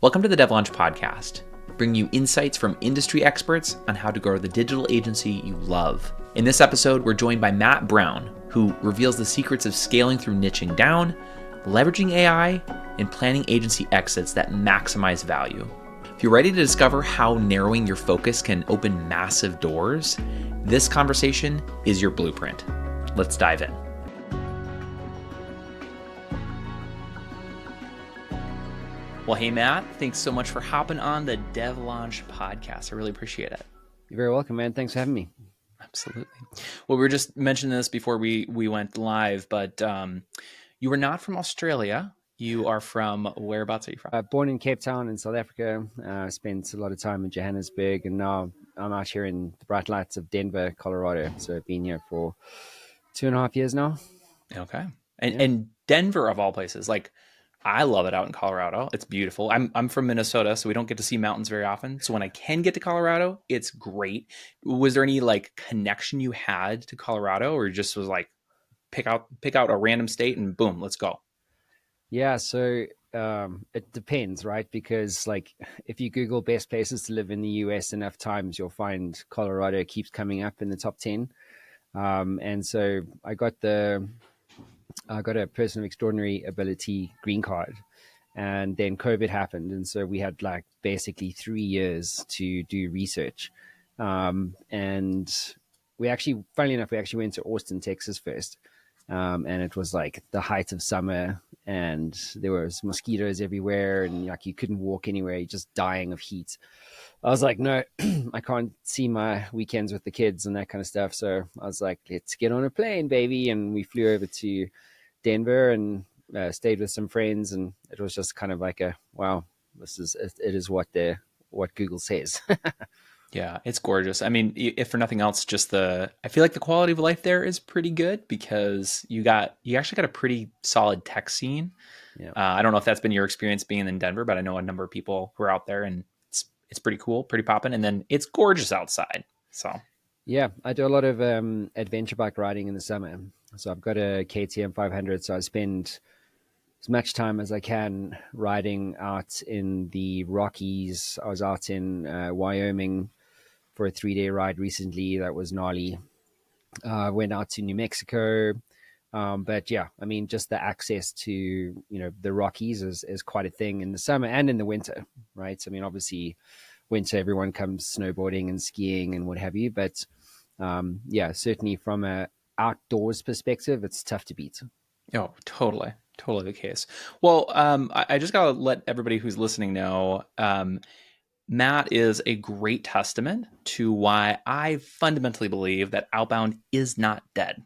Welcome to the DevLounge Podcast, bringing you insights from industry experts on how to grow the digital agency you love. In this episode, we're joined by Matt Brown, who reveals the secrets of scaling through niching down, leveraging AI, and planning agency exits that maximize value. If you're ready to discover how narrowing your focus can open massive doors, this conversation is your blueprint. Let's dive in. Well, hey, Matt, thanks so much for hopping on the DevLounge Podcast. I really appreciate it. You're very welcome, man. Thanks for having me. Absolutely. Well, we were just mentioning this before we went live, but you were not from Australia. You are from, whereabouts are you from? Born in Cape Town in South Africa. Spent a lot of time in Johannesburg, and now I'm out here in the bright lights of Denver, Colorado. So I've been here for 2.5 years now. Okay. And Denver, of all places, like, I love it out in Colorado. It's beautiful. I'm from Minnesota, so we don't get to see mountains very often. So when I can get to Colorado, it's great. Was there any like connection you had to Colorado, or just was like pick out a random state and boom, let's go? Yeah, so it depends, right? Because like if you Google best places to live in the US enough times, you'll find Colorado keeps coming up in the top 10. And so I got a person of extraordinary ability green card, and then COVID happened. And so we had like basically 3 years to do research. And funnily enough, we actually went to Austin, Texas first. And it was like the height of summer, and there was mosquitoes everywhere, and like you couldn't walk anywhere, you're just dying of heat. I was like, no, I can't see my weekends with the kids and that kind of stuff. So I was like, let's get on a plane, baby. And we flew over to Denver and stayed with some friends. And it was just kind of like wow, it is what Google says. Yeah, it's gorgeous. I mean, if for nothing else, I feel like the quality of life there is pretty good because you actually got a pretty solid tech scene. Yeah. I don't know if that's been your experience being in Denver, but I know a number of people who are out there, and it's pretty cool, pretty poppin'. And then it's gorgeous outside. So yeah, I do a lot of adventure bike riding in the summer. So I've got a KTM 500. So I spend as much time as I can riding out in the Rockies. I was out in Wyoming for a 3-day ride recently. That was gnarly. Went out to New Mexico. But yeah, I mean, just the access to, the Rockies is quite a thing in the summer and in the winter, right? I mean, obviously winter, everyone comes snowboarding and skiing and what have you. But yeah, certainly from a outdoors perspective, it's tough to beat. Oh, totally the case. Well, I just gotta let everybody who's listening know, Matt is a great testament to why I fundamentally believe that outbound is not dead.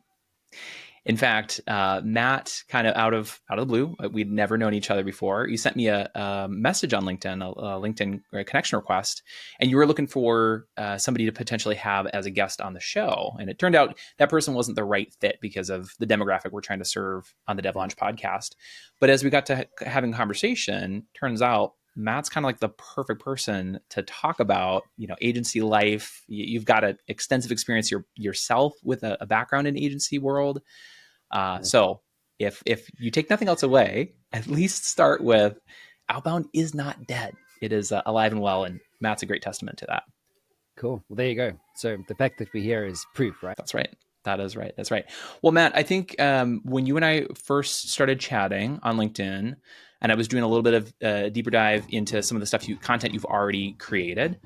In fact, Matt, kind of out of the blue, we'd never known each other before. You sent me a message on LinkedIn, a LinkedIn connection request, and you were looking for somebody to potentially have as a guest on the show. And it turned out that person wasn't the right fit because of the demographic we're trying to serve on the DevLounge podcast. But as we got to having a conversation, turns out Matt's kind of like the perfect person to talk about, agency life. You've got an extensive experience yourself with a background in agency world. So if you take nothing else away, at least start with outbound is not dead. It is alive and well. And Matt's a great testament to that. Cool. Well, there you go. So the fact that we're here is proof, right? That's right. That is right. That's right. Well, Matt, I think when you and I first started chatting on LinkedIn, and I was doing a little bit of a deeper dive into some of the content you've already created,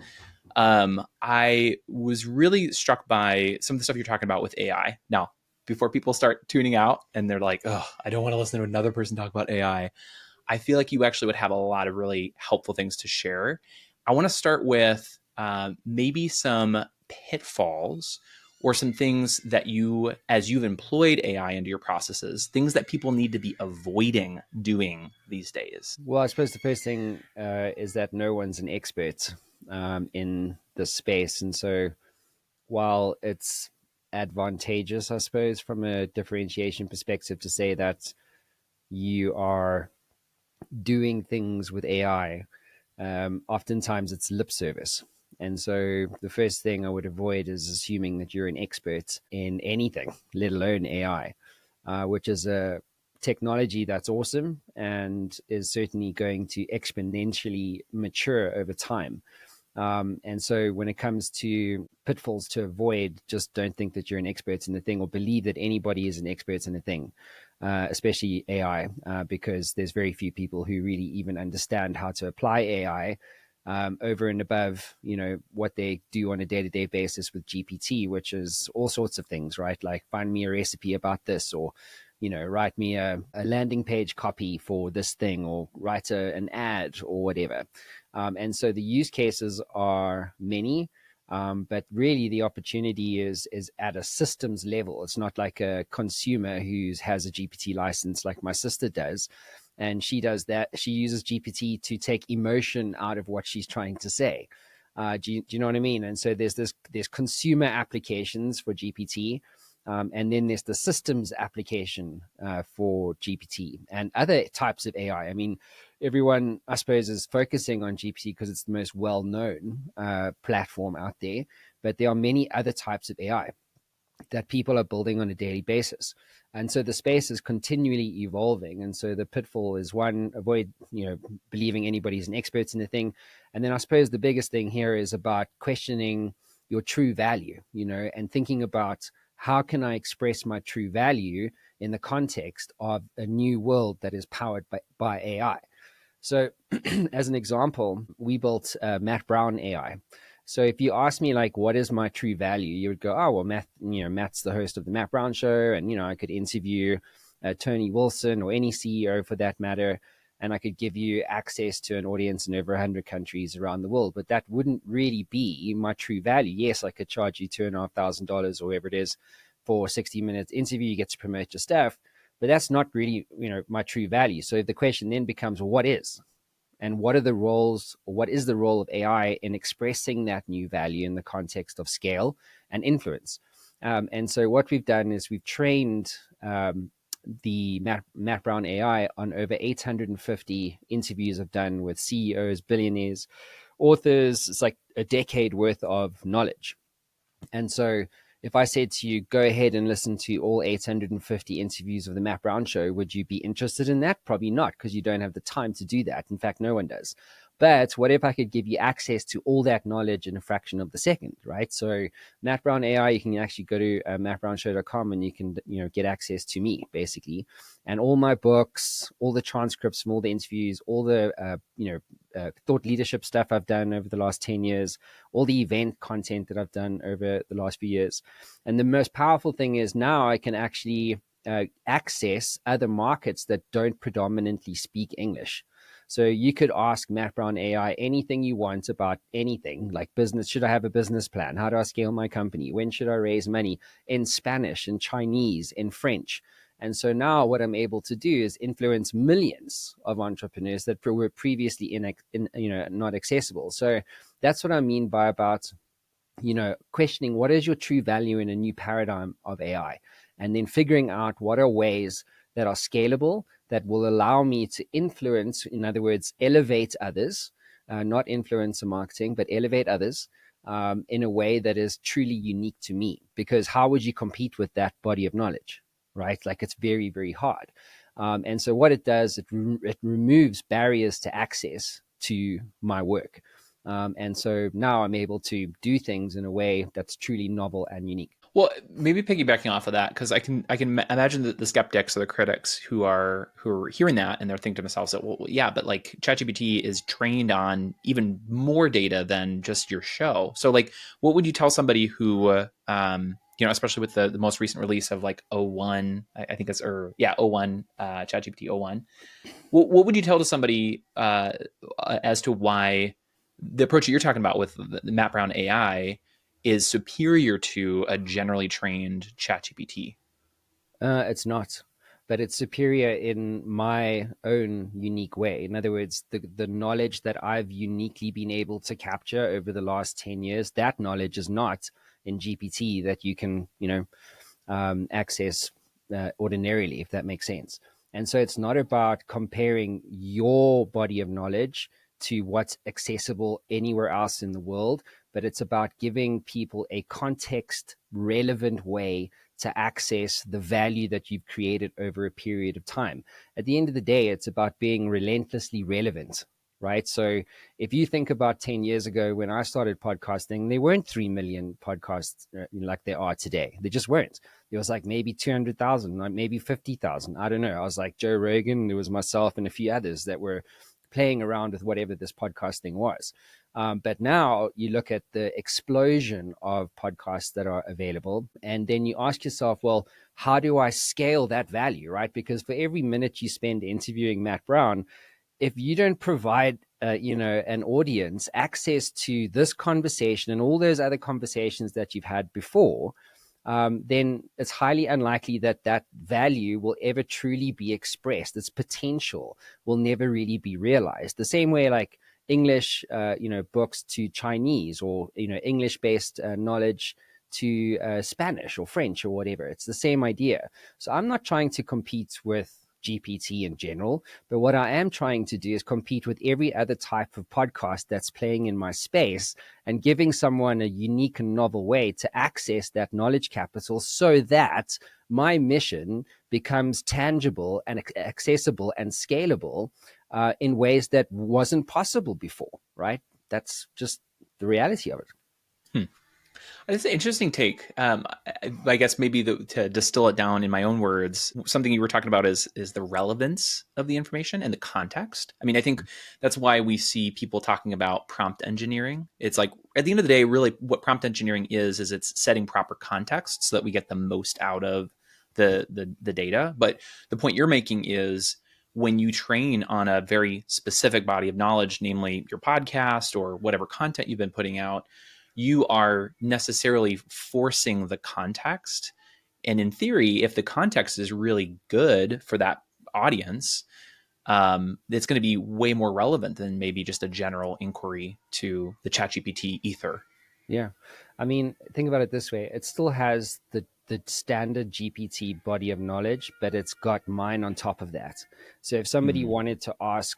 I was really struck by some of the stuff you're talking about with AI. Now, before people start tuning out and they're like, oh, I don't want to listen to another person talk about AI, I feel like you actually would have a lot of really helpful things to share. I want to start with maybe some pitfalls or some things that as you've employed AI into your processes, things that people need to be avoiding doing these days? Well, I suppose the first thing is that no one's an expert in this space. And so while it's advantageous, I suppose, from a differentiation perspective to say that you are doing things with AI, oftentimes it's lip service. And so the first thing I would avoid is assuming that you're an expert in anything, let alone AI, which is a technology that's awesome and is certainly going to exponentially mature over time. And so when it comes to pitfalls to avoid, just don't think that you're an expert in the thing or believe that anybody is an expert in the thing, especially AI, because there's very few people who really even understand how to apply AI over and above, what they do on a day-to-day basis with GPT, which is all sorts of things, right? Like find me a recipe about this, or write me a landing page copy for this thing, or write an ad or whatever. And so the use cases are many, but really the opportunity is at a systems level. It's not like a consumer who has a GPT license like my sister does. And she does that. She uses GPT to take emotion out of what she's trying to say. Do you know what I mean? And so there's consumer applications for GPT. And then there's the systems application for GPT and other types of AI. I mean, everyone, I suppose, is focusing on GPT because it's the most well-known platform out there. But there are many other types of AI that people are building on a daily basis. And so the space is continually evolving. And so the pitfall is, one, avoid, believing anybody's an expert in the thing. And then I suppose the biggest thing here is about questioning your true value, and thinking about, how can I express my true value in the context of a new world that is powered by AI? So as an example, we built Matt Brown AI. So if you ask me, like, what is my true value, you would go, oh, well, Matt's the host of the Matt Brown Show. And, I could interview Tony Wilson or any CEO for that matter. And I could give you access to an audience in over 100 countries around the world. But that wouldn't really be my true value. Yes, I could charge you $2,500 or whatever it is for a 60-minute interview. You get to promote your stuff. But that's not really, my true value. So the question then becomes, what is? And what are the roles, or what is the role of AI in expressing that new value in the context of scale and influence? And so what we've done is we've trained the Matt Brown AI on over 850 interviews I've done with CEOs, billionaires, authors. It's like a decade worth of knowledge. And so if I said to you, go ahead and listen to all 850 interviews of the Matt Brown Show, would you be interested in that? Probably not, because you don't have the time to do that. In fact, no one does. But what if I could give you access to all that knowledge in a fraction of the second, right? So Matt Brown AI, you can actually go to mattbrownshow.com and you can get access to me, basically. And all my books, all the transcripts from all the interviews, all the thought leadership stuff I've done over the last 10 years, all the event content that I've done over the last few years. And the most powerful thing is now I can actually access other markets that don't predominantly speak English. So you could ask Matt Brown AI anything you want about anything, like business. Should I have a business plan? How do I scale my company? When should I raise money? In Spanish, in Chinese, in French. And so now what I'm able to do is influence millions of entrepreneurs that were previously not accessible. So that's what I mean by about, questioning what is your true value in a new paradigm of AI, and then figuring out what are ways that are scalable, that will allow me to influence, in other words, elevate others, not influencer marketing, but elevate others in a way that is truly unique to me. Because how would you compete with that body of knowledge, right? Like, it's very, very hard. And so what it does, it removes barriers to access to my work. And so now I'm able to do things in a way that's truly novel and unique. Well, maybe piggybacking off of that, because I can imagine that the skeptics or the critics who are hearing that and they're thinking to themselves that, well, yeah, but like ChatGPT is trained on even more data than just your show. So like, what would you tell somebody who, especially with the most recent release of like O1, I think it's, O1, ChatGPT O1. What would you tell to somebody as to why the approach that you're talking about with the Matt Brown AI is superior to a generally trained ChatGPT? It's not, but it's superior in my own unique way. In other words, the knowledge that I've uniquely been able to capture over the last 10 years, that knowledge is not in GPT that you can, access ordinarily, if that makes sense. And so it's not about comparing your body of knowledge to what's accessible anywhere else in the world, but it's about giving people a context relevant way to access the value that you've created over a period of time. At the end of the day, it's about being relentlessly relevant, right? So if you think about 10 years ago when I started podcasting, there weren't 3 million podcasts like there are today. There just weren't. There was like maybe 200,000, like maybe 50,000. I don't know. I was like Joe Rogan, there was myself and a few others that were playing around with whatever this podcasting was. But now you look at the explosion of podcasts that are available, and then you ask yourself, well, how do I scale that value, right? Because for every minute you spend interviewing Matt Brown, if you don't provide an audience access to this conversation and all those other conversations that you've had before, then it's highly unlikely that that value will ever truly be expressed. Its potential will never really be realized. The same way like English books to Chinese, or English based knowledge to Spanish or French or whatever. It's the same idea. So I'm not trying to compete with GPT in general, but what I am trying to do is compete with every other type of podcast that's playing in my space and giving someone a unique and novel way to access that knowledge capital so that my mission becomes tangible and accessible and scalable in ways that wasn't possible before, right? That's just the reality of it. It's an interesting take. I guess maybe to distill it down in my own words, something you were talking about is the relevance of the information and the context. I mean, I think that's why we see people talking about prompt engineering. It's like at the end of the day, really, what prompt engineering is it's setting proper context so that we get the most out of the data. But the point you're making is when you train on a very specific body of knowledge, namely your podcast or whatever content you've been putting out, you are necessarily forcing the context. And in theory, if the context is really good for that audience, it's going to be way more relevant than maybe just a general inquiry to the ChatGPT ether. Yeah. I mean, think about it this way. It still has the standard GPT body of knowledge, but it's got mine on top of that. So if somebody wanted to ask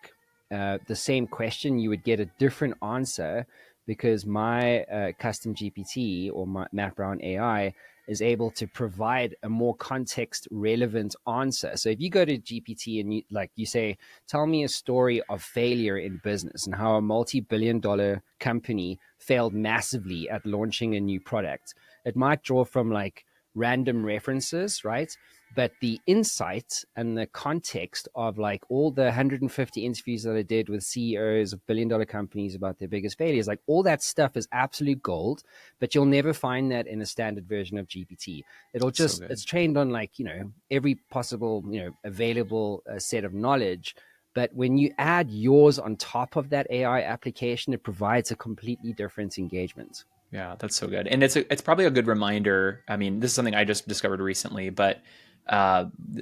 the same question, you would get a different answer because my custom GPT or my Matt Brown AI is able to provide a more context relevant answer. So if you go to GPT and you say, tell me a story of failure in business and how a multi-billion-dollar company failed massively at launching a new product, it might draw from like random references, right? But the insight and the context of like all the 150 interviews that I did with CEOs of billion-dollar companies about their biggest failures, like all that stuff is absolute gold, but you'll never find that in a standard version of GPT. It'll just, it's trained on like, every possible, available set of knowledge. But when you add yours on top of that AI application, it provides a completely different engagement. Yeah, that's so good. And it's probably a good reminder. I mean, this is something I just discovered recently, but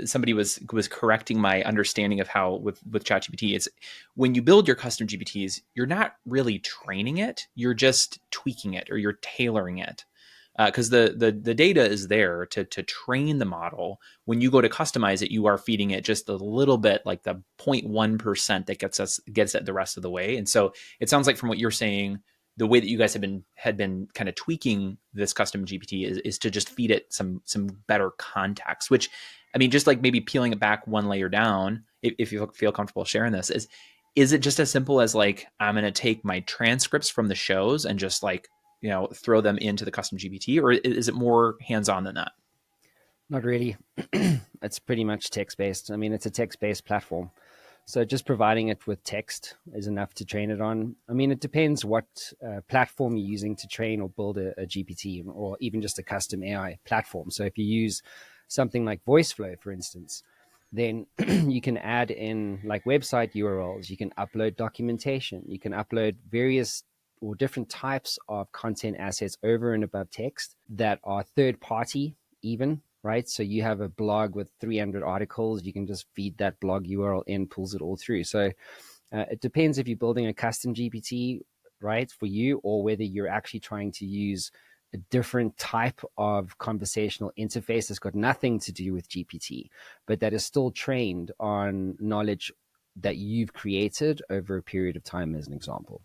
somebody was correcting my understanding of how with ChatGPT, it's when you build your custom GPTs, you're not really training it, you're just tweaking it or you're tailoring it. Because the data is there to train the model. When you go to customize it, you are feeding it just a little bit, like the 0.1% that gets it the rest of the way. And so it sounds like from what you're saying, the way that you guys had been kind of tweaking this custom GPT is to just feed it some better context. Which, I mean, just like maybe peeling it back one layer down, if you feel comfortable sharing this, is it just as simple as like I'm going to take my transcripts from the shows and just like throw them into the custom GPT, or is it more hands-on than that? Not really. It's pretty much text-based. I mean, it's a text-based platform. So just providing it with text is enough to train it on. I mean, it depends what platform you're using to train or build a GPT or even just a custom AI platform. So if you use something like VoiceFlow, for instance, then you can add in like website URLs, you can upload documentation, you can upload various or different types of content assets over and above text that are third party even, right? So you have a blog with 300 articles, you can just feed that blog URL in, pulls it all through. So it depends if you're building a custom GPT, right, for you, or whether you're actually trying to use a different type of conversational interface that's got nothing to do with GPT, but that is still trained on knowledge that you've created over a period of time, as an example.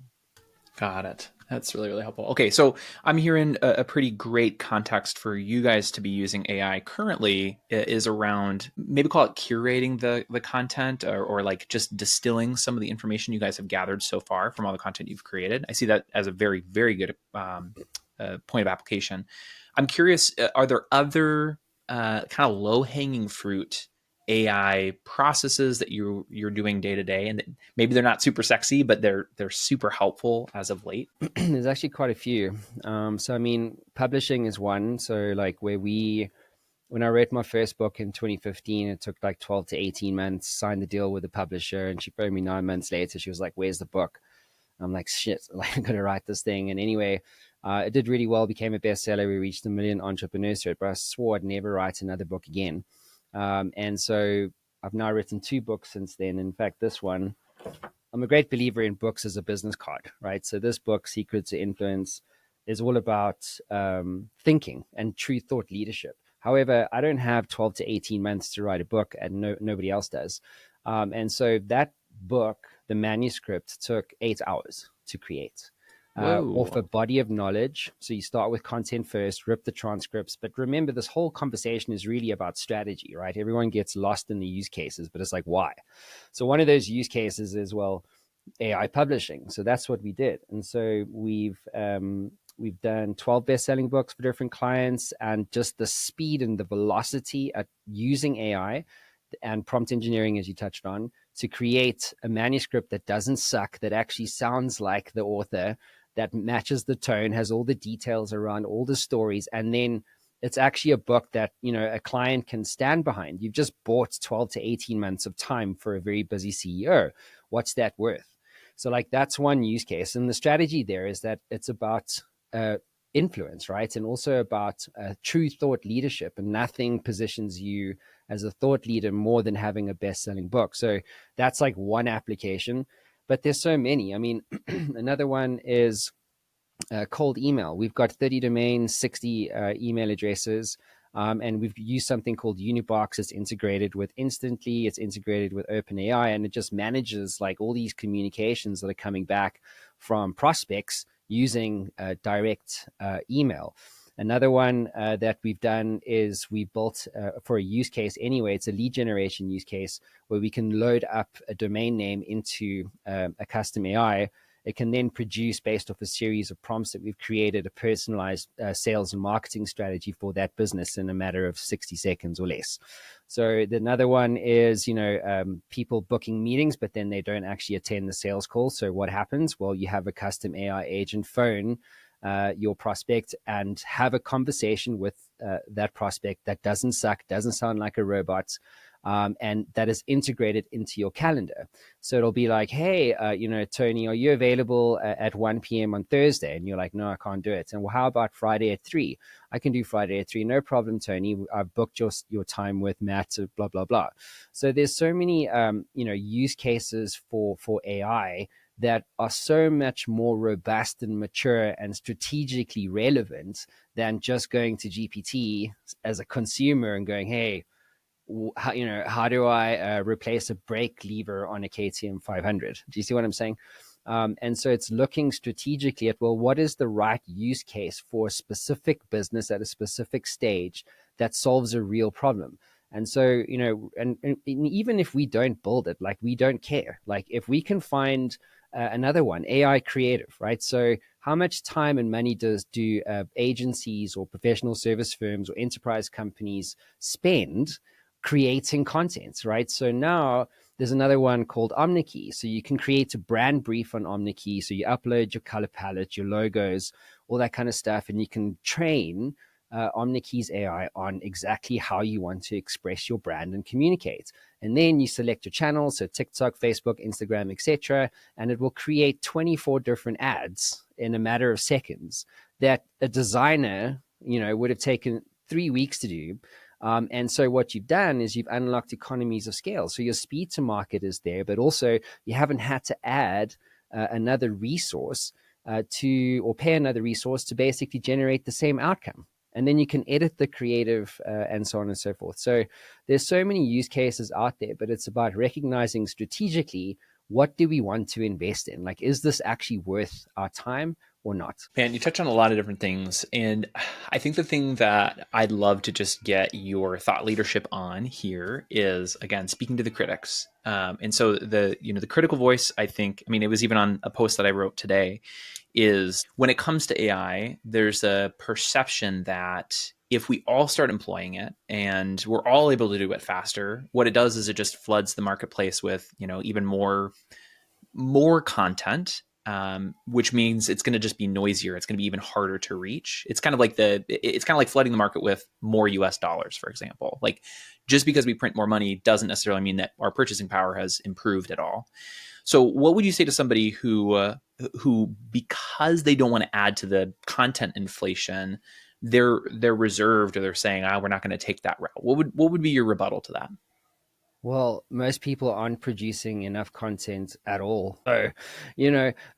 Got it. That's really, really helpful. Okay, so I'm hearing a pretty great context for you guys to be using AI currently is around maybe call it curating the content, or like just distilling some of the information you guys have gathered so far from all the content you've created. I see that as a very, very good point of application. I'm curious, are there other kind of low hanging fruit AI processes that you're doing day to day, and that maybe they're not super sexy, but they're super helpful as of late? There's actually quite a few. So I mean, publishing is one. So like when I wrote my first book in 2015, it took like 12 to 18 months, signed the deal with the publisher, and she phoned me 9 months later. She was like, "Where's the book?" I'm like, "Shit, like I'm gonna write this thing." And anyway, it did really well, became a bestseller. We reached 1 million entrepreneurs through it, but I swore I'd never write another book again. And so I've now written 2 books since then. In fact, this one, I'm a great believer in books as a business card, right? So this book, Secrets to Influence, is all about thinking and true thought leadership. However, I don't have 12 to 18 months to write a book, and nobody else does. And so that book, the manuscript, took 8 hours to create. Off a Whoa. body of knowledge. So you start with content first, rip the transcripts. But remember, this whole conversation is really about strategy, right? Everyone gets lost in the use cases, but it's like, why? So one of those use cases is, well, AI publishing. So that's what we did. And so we've done 12 best-selling books for different clients, and just the speed and the velocity at using AI and prompt engineering, as you touched on, to create a manuscript that doesn't suck, that actually sounds like the author, that matches the tone, has all the details around all the stories, and then it's actually a book that, you know, a client can stand behind. You've just bought 12 to 18 months of time for a very busy CEO. What's that worth? So like that's one use case. And the strategy there is that it's about influence, right? And also about true thought leadership, and nothing positions you as a thought leader more than having a best-selling book. So that's like one application, but there's so many. I mean, another one is cold email. We've got 30 domains, 60 email addresses, and we've used something called Unibox. It's integrated with Instantly, it's integrated with OpenAI, and it just manages like all these communications that are coming back from prospects using direct email. Another one that we've done is we built for a use case anyway. It's a lead generation use case where we can load up a domain name into a custom AI. It can then produce, based off a series of prompts that we've created, a personalized sales and marketing strategy for that business in a matter of 60 seconds or less. So another one is, people booking meetings, but then they don't actually attend the sales call. So what happens? Well, you have a custom AI agent phone your prospect and have a conversation with that prospect that doesn't suck, doesn't sound like a robot, and that is integrated into your calendar. So it'll be like, hey, Tony, are you available at 1 p.m. on Thursday? And you're like, no, I can't do it. And well, how about Friday at 3? I can do Friday at 3. No problem, Tony. I've booked your time with Matt, blah, blah, blah. So there's so many, use cases for AI that are so much more robust and mature and strategically relevant than just going to GPT as a consumer and going, hey, how do I replace a brake lever on a KTM 500? Do you see what I'm saying? And so it's looking strategically at, well, what is the right use case for a specific business at a specific stage that solves a real problem? And so, and even if we don't build it, like we don't care. Like if we can find another one, AI creative, right? So how much time and money do agencies or professional service firms or enterprise companies spend creating content, right? So now there's another one called OmniKey. So you can create a brand brief on OmniKey. So you upload your color palette, your logos, all that kind of stuff, and you can train OmniKey's AI on exactly how you want to express your brand and communicate. And then you select your channels, so TikTok, Facebook, Instagram, etc., and it will create 24 different ads in a matter of seconds that a designer, would have taken 3 weeks to do. And so what you've done is you've unlocked economies of scale. So your speed to market is there, but also you haven't had to add another resource or pay another resource to basically generate the same outcome. And then you can edit the creative and so on and so forth. So there's so many use cases out there, but it's about recognizing strategically what do we want to invest in? Like, is this actually worth our time or not? Man, you touch on a lot of different things. And I think the thing that I'd love to just get your thought leadership on here is, again, speaking to the critics. And so the critical voice, I think, I mean, it was even on a post that I wrote today, is when it comes to AI, there's a perception that if we all start employing it and we're all able to do it faster, what it does is it just floods the marketplace with, even more content, which means it's going to just be noisier. It's going to be even harder to reach. It's kind of like flooding the market with more US dollars, for example. Like, just because we print more money doesn't necessarily mean that our purchasing power has improved at all. So what would you say to somebody who because they don't want to add to the content inflation, they're reserved, or they're saying, we're not going to take that route? What would be your rebuttal to that? Well, most people aren't producing enough content at all. So,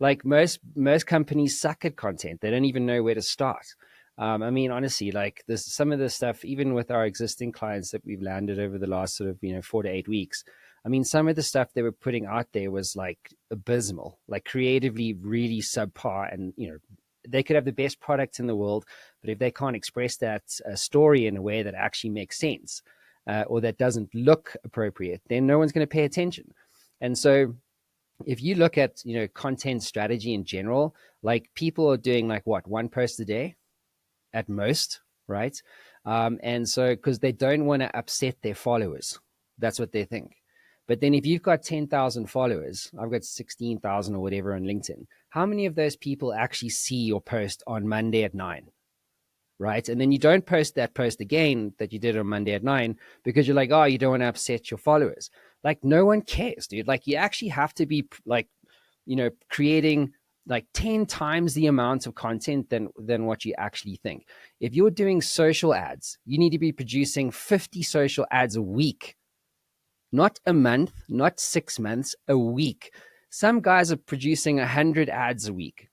like most companies suck at content. They don't even know where to start. I mean, honestly, like this, some of the stuff, even with our existing clients that we've landed over the last sort of 4 to 8 weeks. I mean, some of the stuff they were putting out there was like abysmal, like creatively really subpar, and they could have the best product in the world, but if they can't express that story in a way that actually makes sense, or that doesn't look appropriate, then no one's going to pay attention. And so if you look at content strategy in general, like people are doing like what, one post a day at most, right? And so because they don't want to upset their followers, that's what they think. But then if you've got 10,000 followers, I've got 16,000 or whatever on LinkedIn, how many of those people actually see your post on Monday at 9? Right? And then you don't post that post again that you did on Monday at 9 because you're like, oh, you don't want to upset your followers. Like, no one cares, dude. Like, you actually have to be like, creating like 10 times the amount of content than what you actually think. If you're doing social ads, you need to be producing 50 social ads a week, not a month, not 6 months, a week. Some guys are producing 100 ads a week,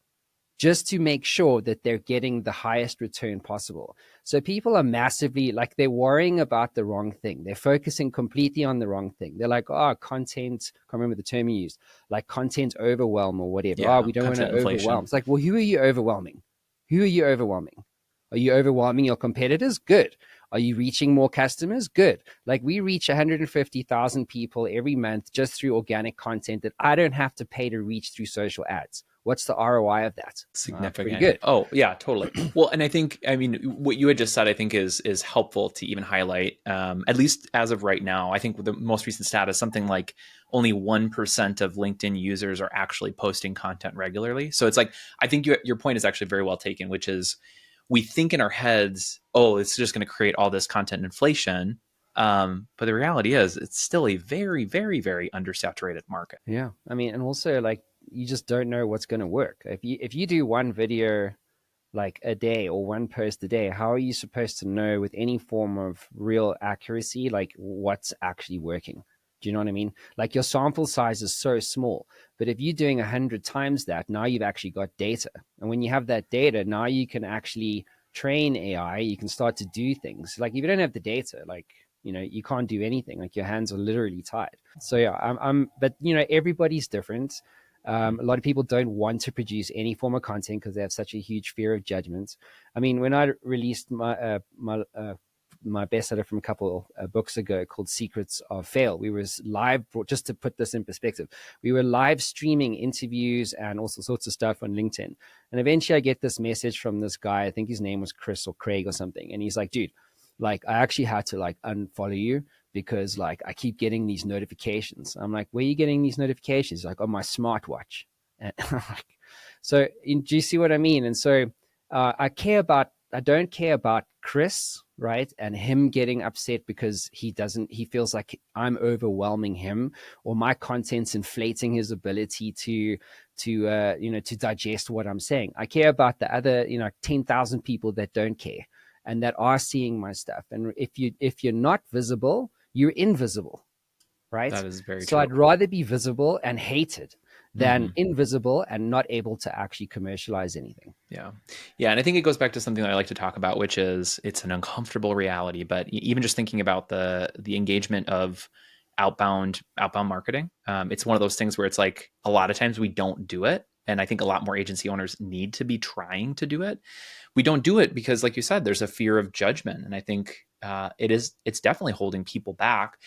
just to make sure that they're getting the highest return possible. So people are massively, like, they're worrying about the wrong thing. They're focusing completely on the wrong thing. They're like, content, I can't remember the term you used, like content overwhelm or whatever. Yeah, We don't want to inflation. overwhelm. It's like, well, who are you overwhelming? Who are you overwhelming? Are you overwhelming your competitors? Good. Are you reaching more customers? Good. Like, we reach 150,000 people every month just through organic content that I don't have to pay to reach through social ads. What's the ROI of that? Significant. Pretty good. Oh, yeah, totally. Well, and I mean, what you had just said, I think is helpful to even highlight, at least as of right now. I think the most recent stat is something like only 1% of LinkedIn users are actually posting content regularly. So it's like, I think your point is actually very well taken, which is we think in our heads, oh, it's just going to create all this content inflation. But the reality is it's still a very, very, very undersaturated market. Yeah. I mean, and also, like, you just don't know what's going to work. If you do one video like a day or one post a day, how are you supposed to know with any form of real accuracy, like, what's actually working? Do you know what I mean? Like, your sample size is so small, but if you're doing 100 times that, now you've actually got data. And when you have that data, now you can actually train AI. You can start to do things. Like, if you don't have the data, like, you can't do anything. Like, your hands are literally tied. So yeah, but everybody's different. A lot of people don't want to produce any form of content because they have such a huge fear of judgment. I mean, when I released my bestseller from a couple books ago called Secrets of Fail, we was live, just to put this in perspective, we were live streaming interviews and all sorts of stuff on LinkedIn. And eventually I get this message from this guy, I think his name was Chris or Craig or something. And he's like, dude, like, I actually had to like unfollow you because like I keep getting these notifications. I'm like, where are you getting these notifications? Like, on my smartwatch. And so do you see what I mean? And so I don't care about Chris, right? And him getting upset because he feels like I'm overwhelming him, or my content's inflating his ability to digest what I'm saying. I care about the other, 10,000 people that don't care and that are seeing my stuff. And if you're not visible, you're invisible, right? That is very so true. I'd rather be visible and hated than invisible and not able to actually commercialize anything. Yeah. Yeah. And I think it goes back to something that I like to talk about, which is it's an uncomfortable reality, but even just thinking about the engagement of outbound marketing. It's one of those things where it's like a lot of times we don't do it, and I think a lot more agency owners need to be trying to do it. We don't do it because, like you said, there's a fear of judgment, and I think it's definitely holding people back.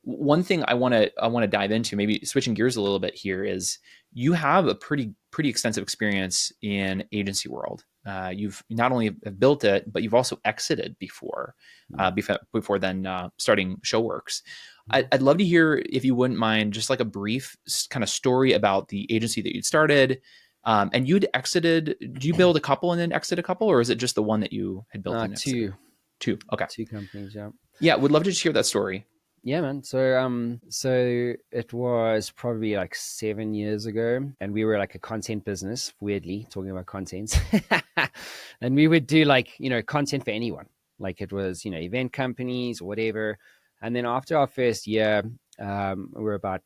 One thing I want to dive into, maybe switching gears a little bit here, is you have a pretty extensive experience in agency world. You've not only have built it, but you've also exited before then starting Showworks. I'd love to hear, if you wouldn't mind, just like a brief kind of story about the agency that you'd started. And you'd exited. Do you build a couple and then exit a couple, or is it just the one that you had built and exited? Two. Two. Okay. Two companies, yeah. Yeah, would love to just hear that story. Yeah, man. So it was probably like 7 years ago, and we were like a content business, weirdly talking about content. And we would do like, content for anyone. Like it was, event companies or whatever. And then after our first year, we were about,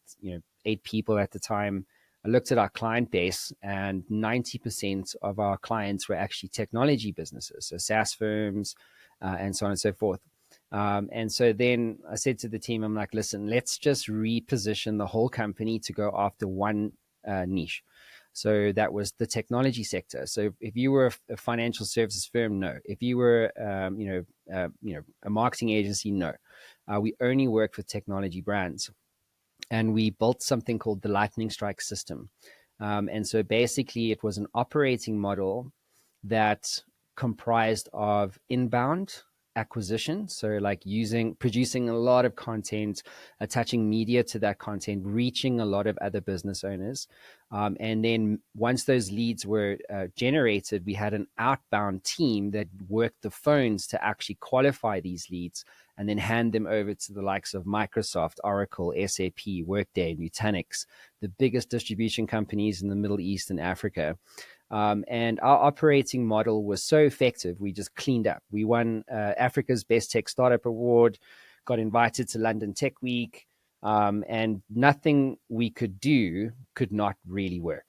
8 people at the time. I looked at our client base, and 90% of our clients were actually technology businesses, so SaaS firms, and so on and so forth. And so then I said to the team, I'm like, listen, let's just reposition the whole company to go after one niche. So that was the technology sector. So if you were a financial services firm, no. If you were, a marketing agency, no. We only worked with technology brands, and we built something called the Lightning Strike system. And so basically, it was an operating model that comprised of inbound acquisition, so like producing a lot of content, attaching media to that content, reaching a lot of other business owners, and then once those leads were generated, we had an outbound team that worked the phones to actually qualify these leads and then hand them over to the likes of Microsoft, Oracle, SAP, Workday, Nutanix, the biggest distribution companies in the Middle East and Africa. And our operating model was so effective, we just cleaned up. We won Africa's Best Tech Startup Award, got invited to London Tech Week, and nothing we could do could not really work.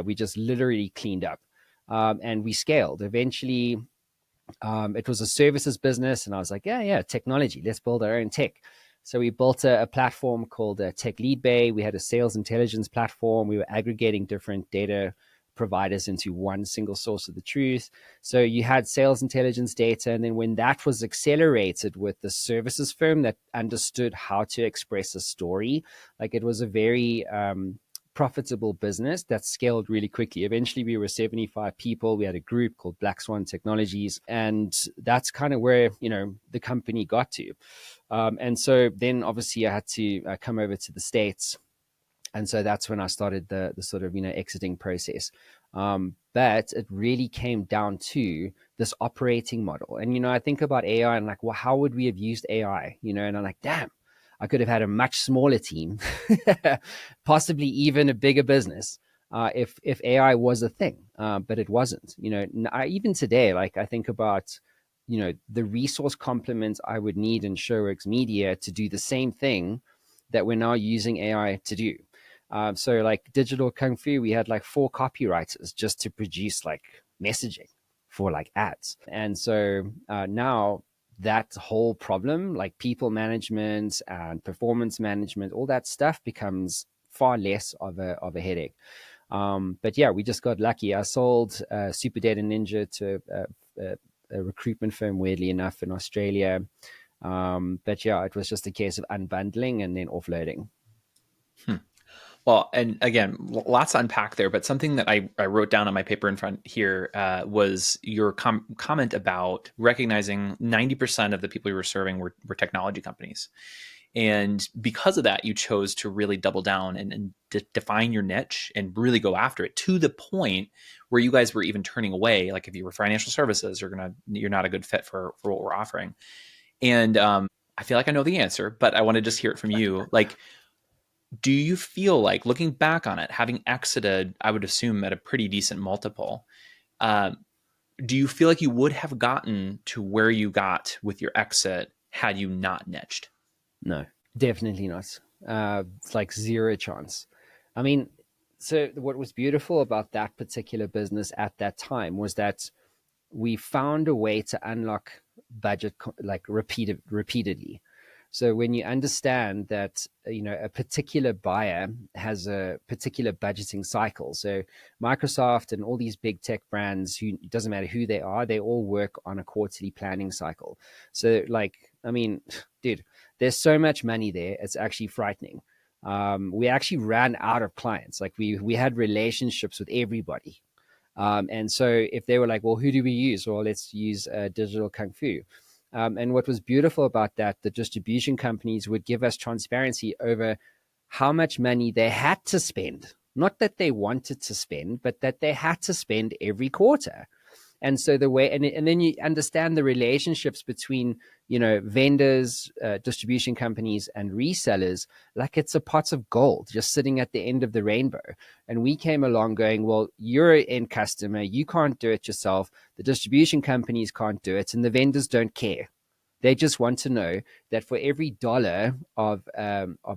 We just literally cleaned up, and we scaled. Eventually, it was a services business, and I was like, yeah, technology. Let's build our own tech. So we built a platform called Tech Lead Bay. We had a sales intelligence platform. We were aggregating different data providers into one single source of the truth. So you had sales intelligence data, and then when that was accelerated with the services firm that understood how to express a story, like it was a very profitable business that scaled really quickly. Eventually, we were 75 people. We had a group called Black Swan Technologies, and that's kind of where the company got to. And so then, obviously, I had to come over to the States. And so that's when I started the sort of, exiting process. But it really came down to this operating model. And, I think about AI and like, well, how would we have used AI? And I'm like, damn, I could have had a much smaller team, possibly even a bigger business if AI was a thing. But it wasn't. Even today, like I think about, the resource complement I would need in Showworks Media to do the same thing that we're now using AI to do. So like Digital Kung Fu, we had like 4 copywriters just to produce like messaging for like ads. And so now that whole problem, like people management and performance management, all that stuff becomes far less of a headache. But yeah, we just got lucky. I sold Super Data Ninja to a recruitment firm, weirdly enough, in Australia. But yeah, it was just a case of unbundling and then offloading. Well, and again, lots to unpack there, but something that I wrote down on my paper in front here was your comment about recognizing 90% of the people you were serving were technology companies. And because of that, you chose to really double down and define your niche and really go after it, to the point where you guys were even turning away. Like if you were financial services, you're not a good fit for what we're offering. And I feel like I know the answer, but I want to just hear it from you. Like, do you feel like, looking back on it, having exited, I would assume at a pretty decent multiple, do you feel like you would have gotten to where you got with your exit had you not niched? No, definitely not. It's like zero chance. I mean, so what was beautiful about that particular business at that time was that we found a way to unlock budget like repeatedly. So when you understand that, a particular buyer has a particular budgeting cycle. So Microsoft and all these big tech brands, who it doesn't matter who they all work on a quarterly planning cycle. So dude, there's so much money there. It's actually frightening. We actually ran out of clients. Like we had relationships with everybody. And so if they were like, well, who do we use? Well, let's use Digital Kung Fu. And what was beautiful about that, the distribution companies would give us transparency over how much money they had to spend. Not that they wanted to spend, but that they had to spend every quarter. And so the way, and then you understand the relationships between, vendors, distribution companies, and resellers, like it's a pot of gold just sitting at the end of the rainbow. And we came along going, well, you're an end customer, you can't do it yourself. The distribution companies can't do it, and the vendors don't care. They just want to know that for every dollar of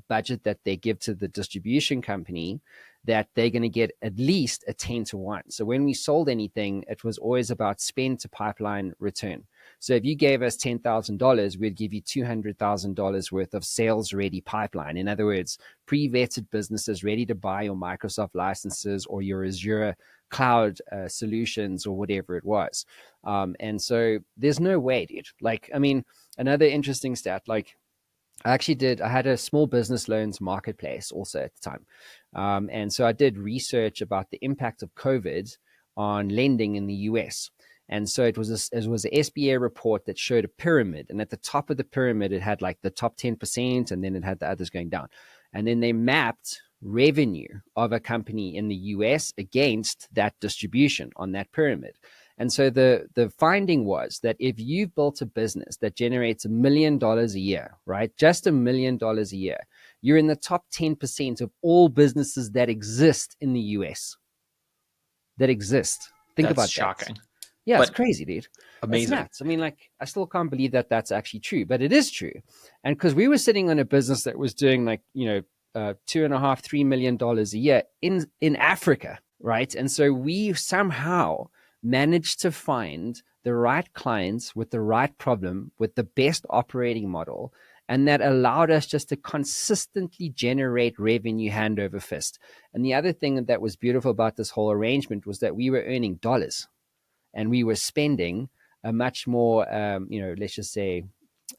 budget that they give to the distribution company, that they're going to get at least a 10 to 1. So when we sold anything, it was always about spend to pipeline return. So if you gave us $10,000, we'd give you $200,000 worth of sales ready pipeline. In other words, pre-vetted businesses ready to buy your Microsoft licenses or your Azure cloud solutions or whatever it was. And so there's no way, dude. Another interesting stat, I had a small business loans marketplace also at the time. And so I did research about the impact of COVID on lending in the US. And so it was an SBA report that showed a pyramid. And at the top of the pyramid, it had like the top 10%, and then it had the others going down. And then they mapped revenue of a company in the US against that distribution on that pyramid. And so the finding was that if you've built a business that generates $1 million a year, right? Just $1 million a year, you're in the top 10% of all businesses that exist in the US. That exist. Think about that. That's shocking. Yeah, it's crazy, dude. Amazing. It's nuts. I still can't believe that that's actually true, but it is true. And because we were sitting on a business that was doing $2.5-3 million a year in Africa, right? And so we somehow managed to find the right clients with the right problem, with the best operating model, and that allowed us just to consistently generate revenue hand over fist. And the other thing that was beautiful about this whole arrangement was that we were earning dollars, and we were spending a much more, let's just say,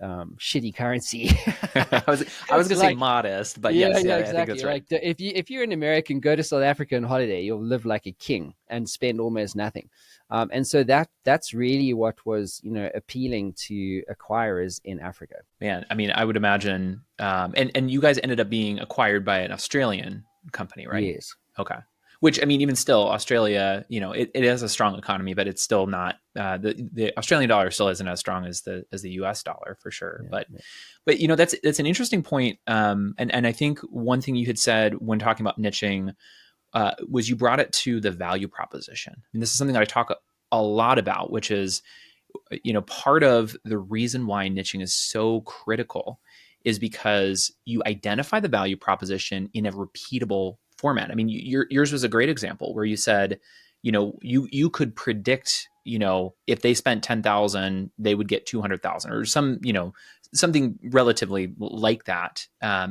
shitty currency. I was going to say modest, but yes, exactly. I think that's right. If you're an American, go to South Africa on holiday, you'll live like a king and spend almost nothing. And so that's really what was appealing to acquirers in Africa. Man, I would imagine, and you guys ended up being acquired by an Australian company, right? Yes. Okay. Which, even still, Australia, it has a strong economy, but it's still not, the Australian dollar still isn't as strong as the US dollar for sure. Yeah, but that's an interesting point. And I think one thing you had said when talking about niching was you brought it to the value proposition. And this is something that I talk a lot about, which is, part of the reason why niching is so critical is because you identify the value proposition in a repeatable format. Yours was a great example where you said, you could predict, if they spent 10,000, they would get 200,000 or something relatively like that,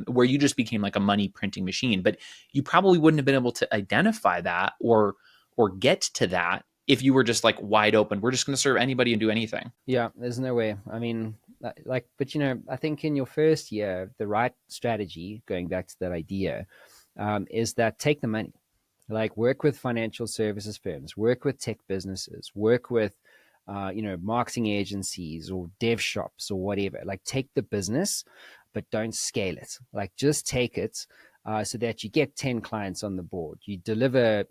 where you just became like a money printing machine. But you probably wouldn't have been able to identify that or get to that if you were just like wide open. We're just going to serve anybody and do anything. Yeah, there's no way. I think in your first year, the right strategy, going back to that idea, is that take the money, work with financial services firms, work with tech businesses, work with, marketing agencies or dev shops or whatever. Take the business, but don't scale it. Just take it so that you get 10 clients on the board. You deliver,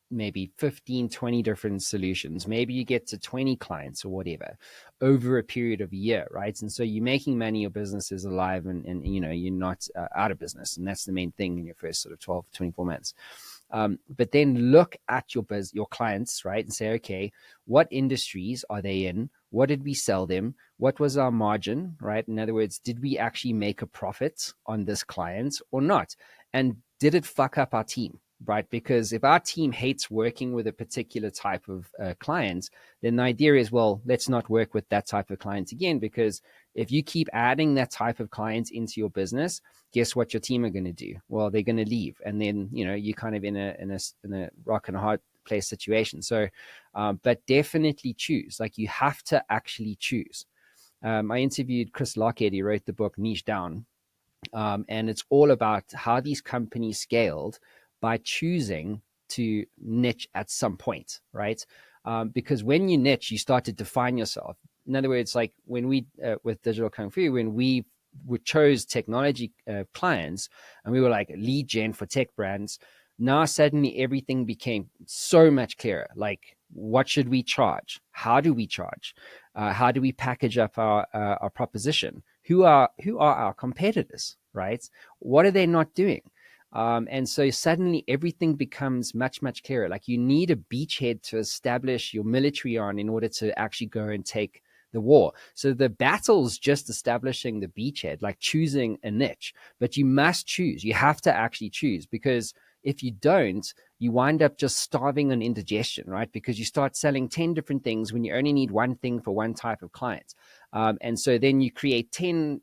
maybe 15, 20 different solutions. Maybe you get to 20 clients or whatever over a period of a year, right? And so you're making money, your business is alive and you're not out of business. And that's the main thing in your first sort of 12, 24 months. But then look at your clients, right? And say, okay, what industries are they in? What did we sell them? What was our margin, right? In other words, did we actually make a profit on this client or not? And did it fuck up our team? right? Because if our team hates working with a particular type of client, then the idea is, well, let's not work with that type of client again, because if you keep adding that type of client into your business, guess what your team are going to do? Well, they're going to leave, and then you're kind of in a rock and a hard place situation. So, but definitely choose. Like, you have to actually choose. I interviewed Chris Lockhead. He wrote the book Niche Down, and it's all about how these companies scaled by choosing to niche at some point, right? Because when you niche, you start to define yourself. In other words, like when we, with Digital Kung Fu, when we chose technology clients and we were like lead gen for tech brands, now suddenly everything became so much clearer. Like, what should we charge? How do we charge? How do we package up our proposition? Who are our competitors, right? What are they not doing? And so suddenly everything becomes much, much clearer. Like, you need a beachhead to establish your military on in order to actually go and take the war. So the battle's just establishing the beachhead, like choosing a niche. But you must choose. You have to actually choose, because if you don't, you wind up just starving on indigestion, right? Because you start selling 10 different things when you only need one thing for one type of client. And so then you create 10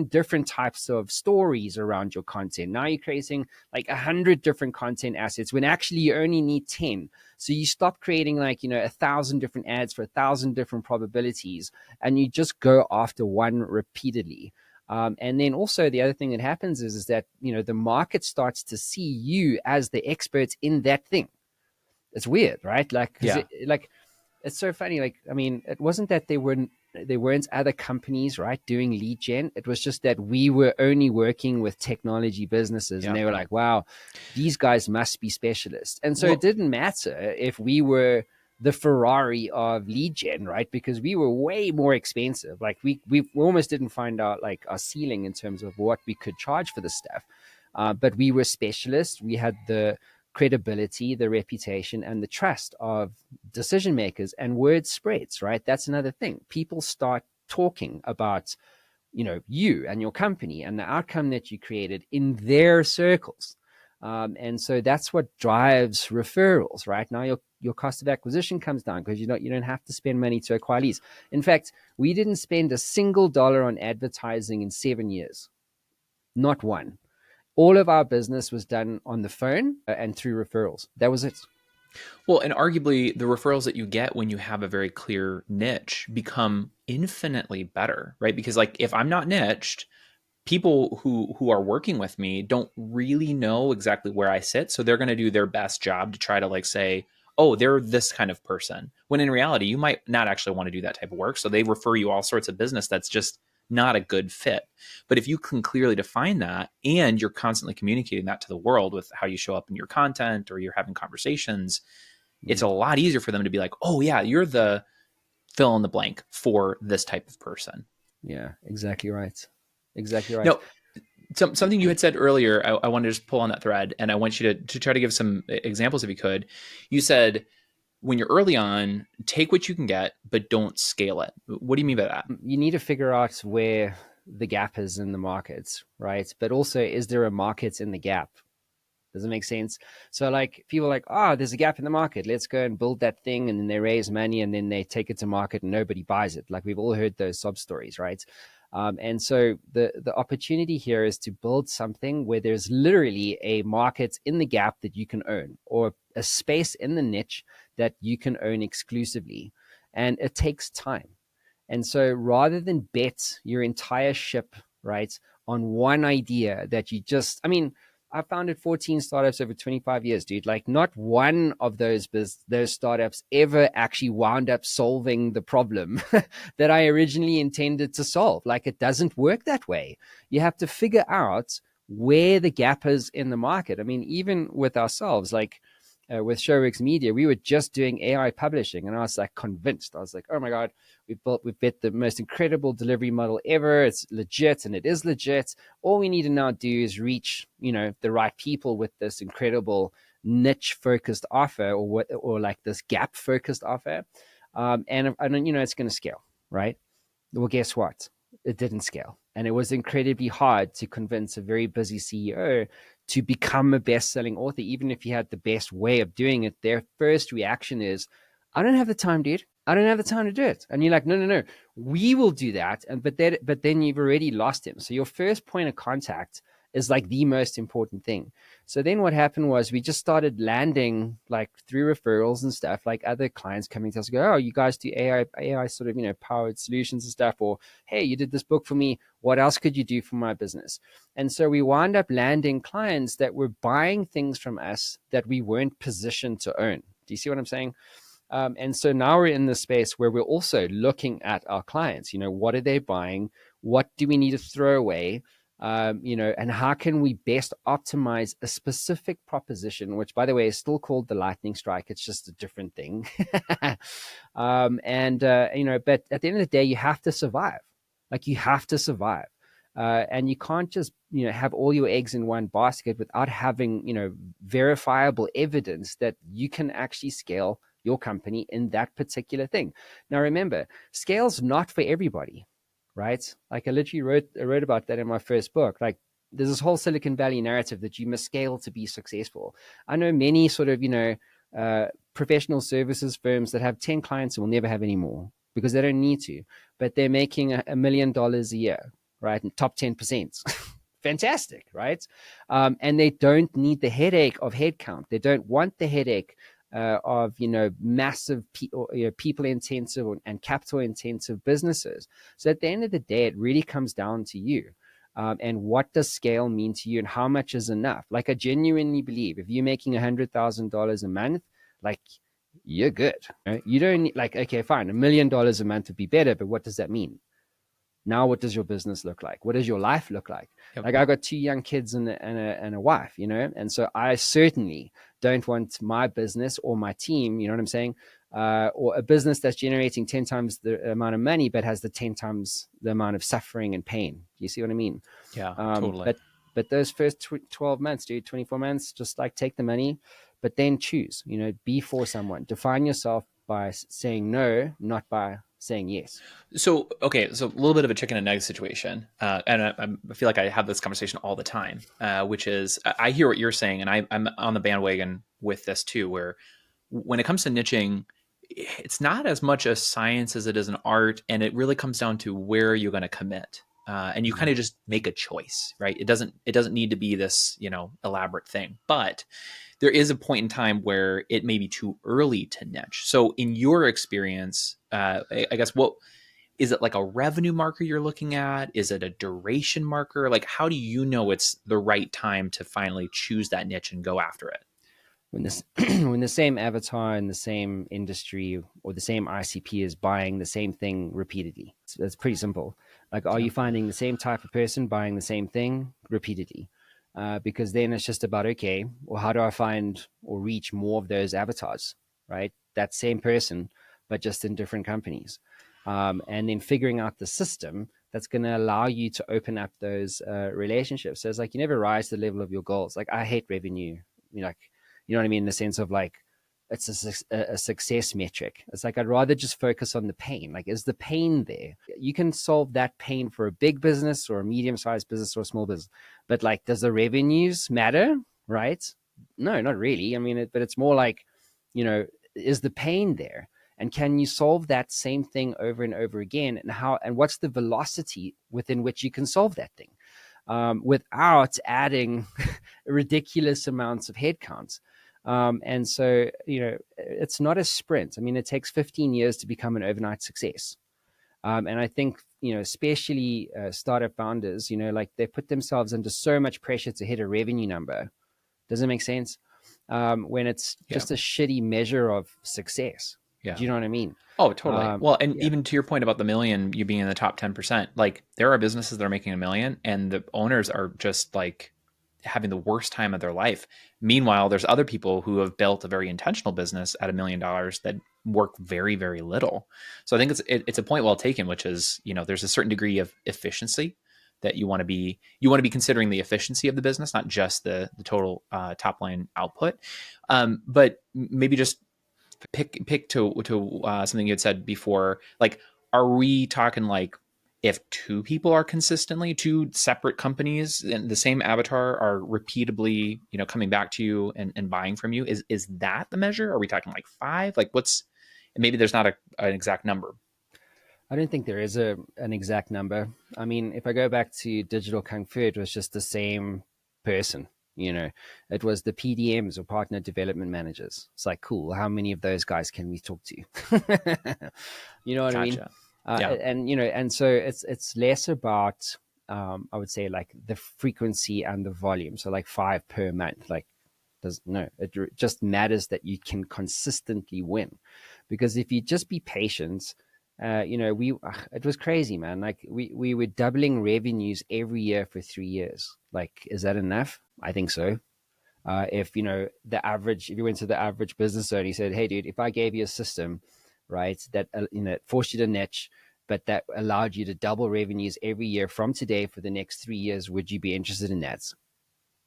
different types of stories around your content. Now you're creating like 100 different content assets when actually you only need 10. So you stop creating like, 1,000 different ads for 1,000 different probabilities, and you just go after one repeatedly. And then also the other thing that happens is that, the market starts to see you as the expert in that thing. It's weird, right? Like, because Yeah. it's so funny. Like, I mean, it wasn't that there weren't other companies, right, doing lead gen. It was just that we were only working with technology businesses, and Yeah. they were like, wow, these guys must be specialists. And so it Well, didn't matter if we were the Ferrari of lead gen, right? Because we were way more expensive. Like, we almost didn't find out like our ceiling in terms of what we could charge for the stuff. But we were specialists. We had the credibility, the reputation, and the trust of decision makers, and word spreads, right? That's another thing. People start talking about, you and your company and the outcome that you created in their circles. And so that's what drives referrals, right? Now your cost of acquisition comes down because you don't have to spend money to acquire leads. In fact, we didn't spend a single dollar on advertising in 7 years, not one. All of our business was done on the phone and through referrals. That was it. Well, and arguably the referrals that you get when you have a very clear niche become infinitely better, right? Because like if I'm not niched, people who are working with me don't really know exactly where I sit, so they're going to do their best job to try to like say, "Oh, they're this kind of person." When in reality, you might not actually want to do that type of work, so they refer you all sorts of business that's just not a good fit. But if you can clearly define that and you're constantly communicating that to the world with how you show up in your content or you're having conversations, it's Mm. a lot easier for them to be like, "Oh yeah, you're the fill in the blank for this type of person." Yeah, exactly right. Exactly right. Now, something you had said earlier, I wanted to just pull on that thread, and I want you to try to give some examples if you could. You said when you're early on, take what you can get, but don't scale it. What do you mean by that? You need to figure out where the gap is in the markets, right? But also, is there a market in the gap? Does it make sense? So, like, people are like, oh, there's a gap in the market. Let's go and build that thing. And then they raise money and then they take it to market and nobody buys it. Like, we've all heard those sob stories, right? And so the opportunity here is to build something where there's literally a market in the gap that you can own, or a space in the niche that you can own exclusively. And it takes time. And so rather than bet your entire ship, right, on one idea that you just, I mean, I founded 14 startups over 25 years, dude. Like, not one of those startups ever actually wound up solving the problem that I originally intended to solve. Like, it doesn't work that way. You have to figure out where the gap is in the market. I mean, even with ourselves, like, with Showrix Media, we were just doing AI publishing, and I was like convinced. I was like, oh my god, we've built the most incredible delivery model ever. It's legit, and it is legit. All we need to now do is reach, the right people with this incredible niche focused offer, or like this gap focused offer, and it's going to scale, right? Well, guess what? It didn't scale. And it was incredibly hard to convince a very busy CEO to become a best-selling author, even if you had the best way of doing it, their first reaction is, I don't have the time, dude. I don't have the time to do it. And you're like, no, no, no, we will do that. And but then you've already lost him. So your first point of contact is like the most important thing. So then what happened was we just started landing like through referrals and stuff, like other clients coming to us, go, oh, you guys do AI sort of, powered solutions and stuff, or hey, you did this book for me. What else could you do for my business? And so we wound up landing clients that were buying things from us that we weren't positioned to own. Do you see what I'm saying? And so now we're in the space where we're also looking at our clients. What are they buying? What do we need to throw away? And how can we best optimize a specific proposition, which, by the way, is still called the lightning strike. It's just a different thing. But at the end of the day, you have to survive. Like, you have to survive. And you can't just, have all your eggs in one basket without having, verifiable evidence that you can actually scale your company in that particular thing. Now, remember, scale's not for everybody, right? Like, I literally wrote about that in my first book. Like, there's this whole Silicon Valley narrative that you must scale to be successful. I know many sort of, professional services firms that have 10 clients and will never have any more because they don't need to, but they're making $1 million a year, right? And top 10%. Fantastic, right? And they don't need the headache of headcount. They don't want the headache of massive people intensive and capital intensive businesses. So at the end of the day, it really comes down to you. And what does scale mean to you, and how much is enough? Like, I genuinely believe if you're making $100,000 a month, like, you're good. Right? You don't need, like, okay, fine, $1 million a month would be better, but what does that mean? Now, what does your business look like? What does your life look like? Yep. Like, I got 2 young kids and a wife, and so I certainly don't want my business or my team, you know what I'm saying, or a business that's generating 10 times the amount of money but has the 10 times the amount of suffering and pain. You see what I mean? Yeah, totally. But those first 12 months, dude, 24 months, just like take the money, but then choose, be for someone. Define yourself by saying no, not by saying yes. So, okay, so a little bit of a chicken and egg situation. And I feel like I have this conversation all the time, which is I hear what you're saying, and I'm on the bandwagon with this too, where when it comes to niching, it's not as much a science as it is an art, and it really comes down to where you're going to commit. And you kind of just make a choice, right? It doesn't need to be this, elaborate thing, but there is a point in time where it may be too early to niche. So in your experience, I guess, what is it, like a revenue marker you're looking at? Is it a duration marker? Like, how do you know it's the right time to finally choose that niche and go after it? When this when the same avatar in the same industry or the same ICP is buying the same thing repeatedly. It's pretty simple. Like, are you finding the same type of person buying the same thing repeatedly? Because then it's just about, okay, well, how do I find or reach more of those avatars, right? That same person, but just in different companies. And then figuring out the system that's going to allow you to open up those relationships. So it's like, you never rise to the level of your goals. Like, I hate revenue, you know what I mean? In the sense of, like, it's a success metric. It's like, I'd rather just focus on the pain. Like, is the pain there? You can solve that pain for a big business or a medium-sized business or a small business. But, like, does the revenues matter? Right? No, not really. I mean, but it's more like, is the pain there? And can you solve that same thing over and over again? And what's the velocity within which you can solve that thing without adding ridiculous amounts of headcounts? And so, it's not a sprint. I mean, it takes 15 years to become an overnight success. And I think, especially startup founders, like, they put themselves under so much pressure to hit a revenue number. Does it make sense? When it's just a shitty measure of success. Yeah. Do you know what I mean? Oh, totally. Well, and even to your point about the million, you being in the top 10%, like, there are businesses that are making $1 million and the owners are just, like, having the worst time of their life. Meanwhile, there's other people who have built a very intentional business at $1 million that work very, very little. So I think it's a point well taken, which is, there's a certain degree of efficiency that you want to be considering the efficiency of the business, not just the total top line output. But maybe just pick to something you had said before. Like, are we talking like if two people are consistently, two separate companies and the same avatar are repeatably, coming back to you and buying from you, is that the measure? Are we talking like five? Like what's, maybe there's not an exact number. I don't think there is an exact number. I mean, if I go back to Digital Kung Fu, it was just the same person. It was the PDMs or partner development managers. It's like, cool. How many of those guys can we talk to? You know what I mean? Gotcha. Yeah. And so it's less about I would say like the frequency and the volume. So like 5 per month. Like does no, it just matters that you can consistently win, because if you just be patient, we it was crazy, man. Like we were doubling revenues every year for 3 years. Like, is that enough? I think so. If if you went to the average business owner, he said, "Hey, dude, if I gave you a system, right, that forced you to niche, but that allowed you to double revenues every year from today for the next 3 years, would you be interested in that?"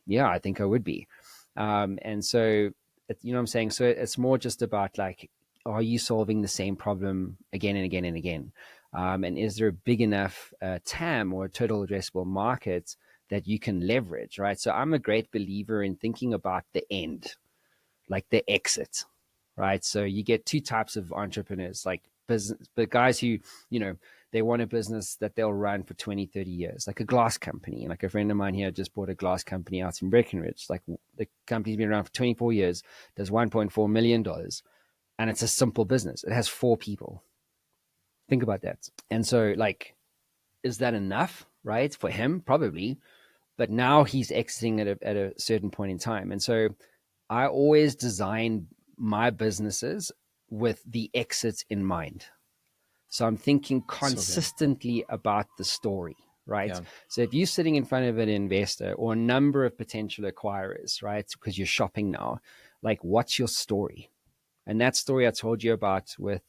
Yeah, I think I would be. And so, what I'm saying? So it's more just about like, are you solving the same problem again and again and again? And is there a big enough TAM or total addressable market that you can leverage, right? So I'm a great believer in thinking about the end, like the exit, right? So you get two types of entrepreneurs, like business, but guys who, they want a business that they'll run for 20, 30 years, like a glass company. Like a friend of mine here just bought a glass company out in Breckenridge. Like the company's been around for 24 years, does $1.4 million, and it's a simple business. It has 4 people. Think about that. And so, like, is that enough, right? For him, probably. But now he's exiting at a certain point in time. And so I always design my businesses with the exit in mind. So I'm thinking consistently about the story, right? Yeah. So if you're sitting in front of an investor or a number of potential acquirers, right, because you're shopping now, like, what's your story? And that story I told you about with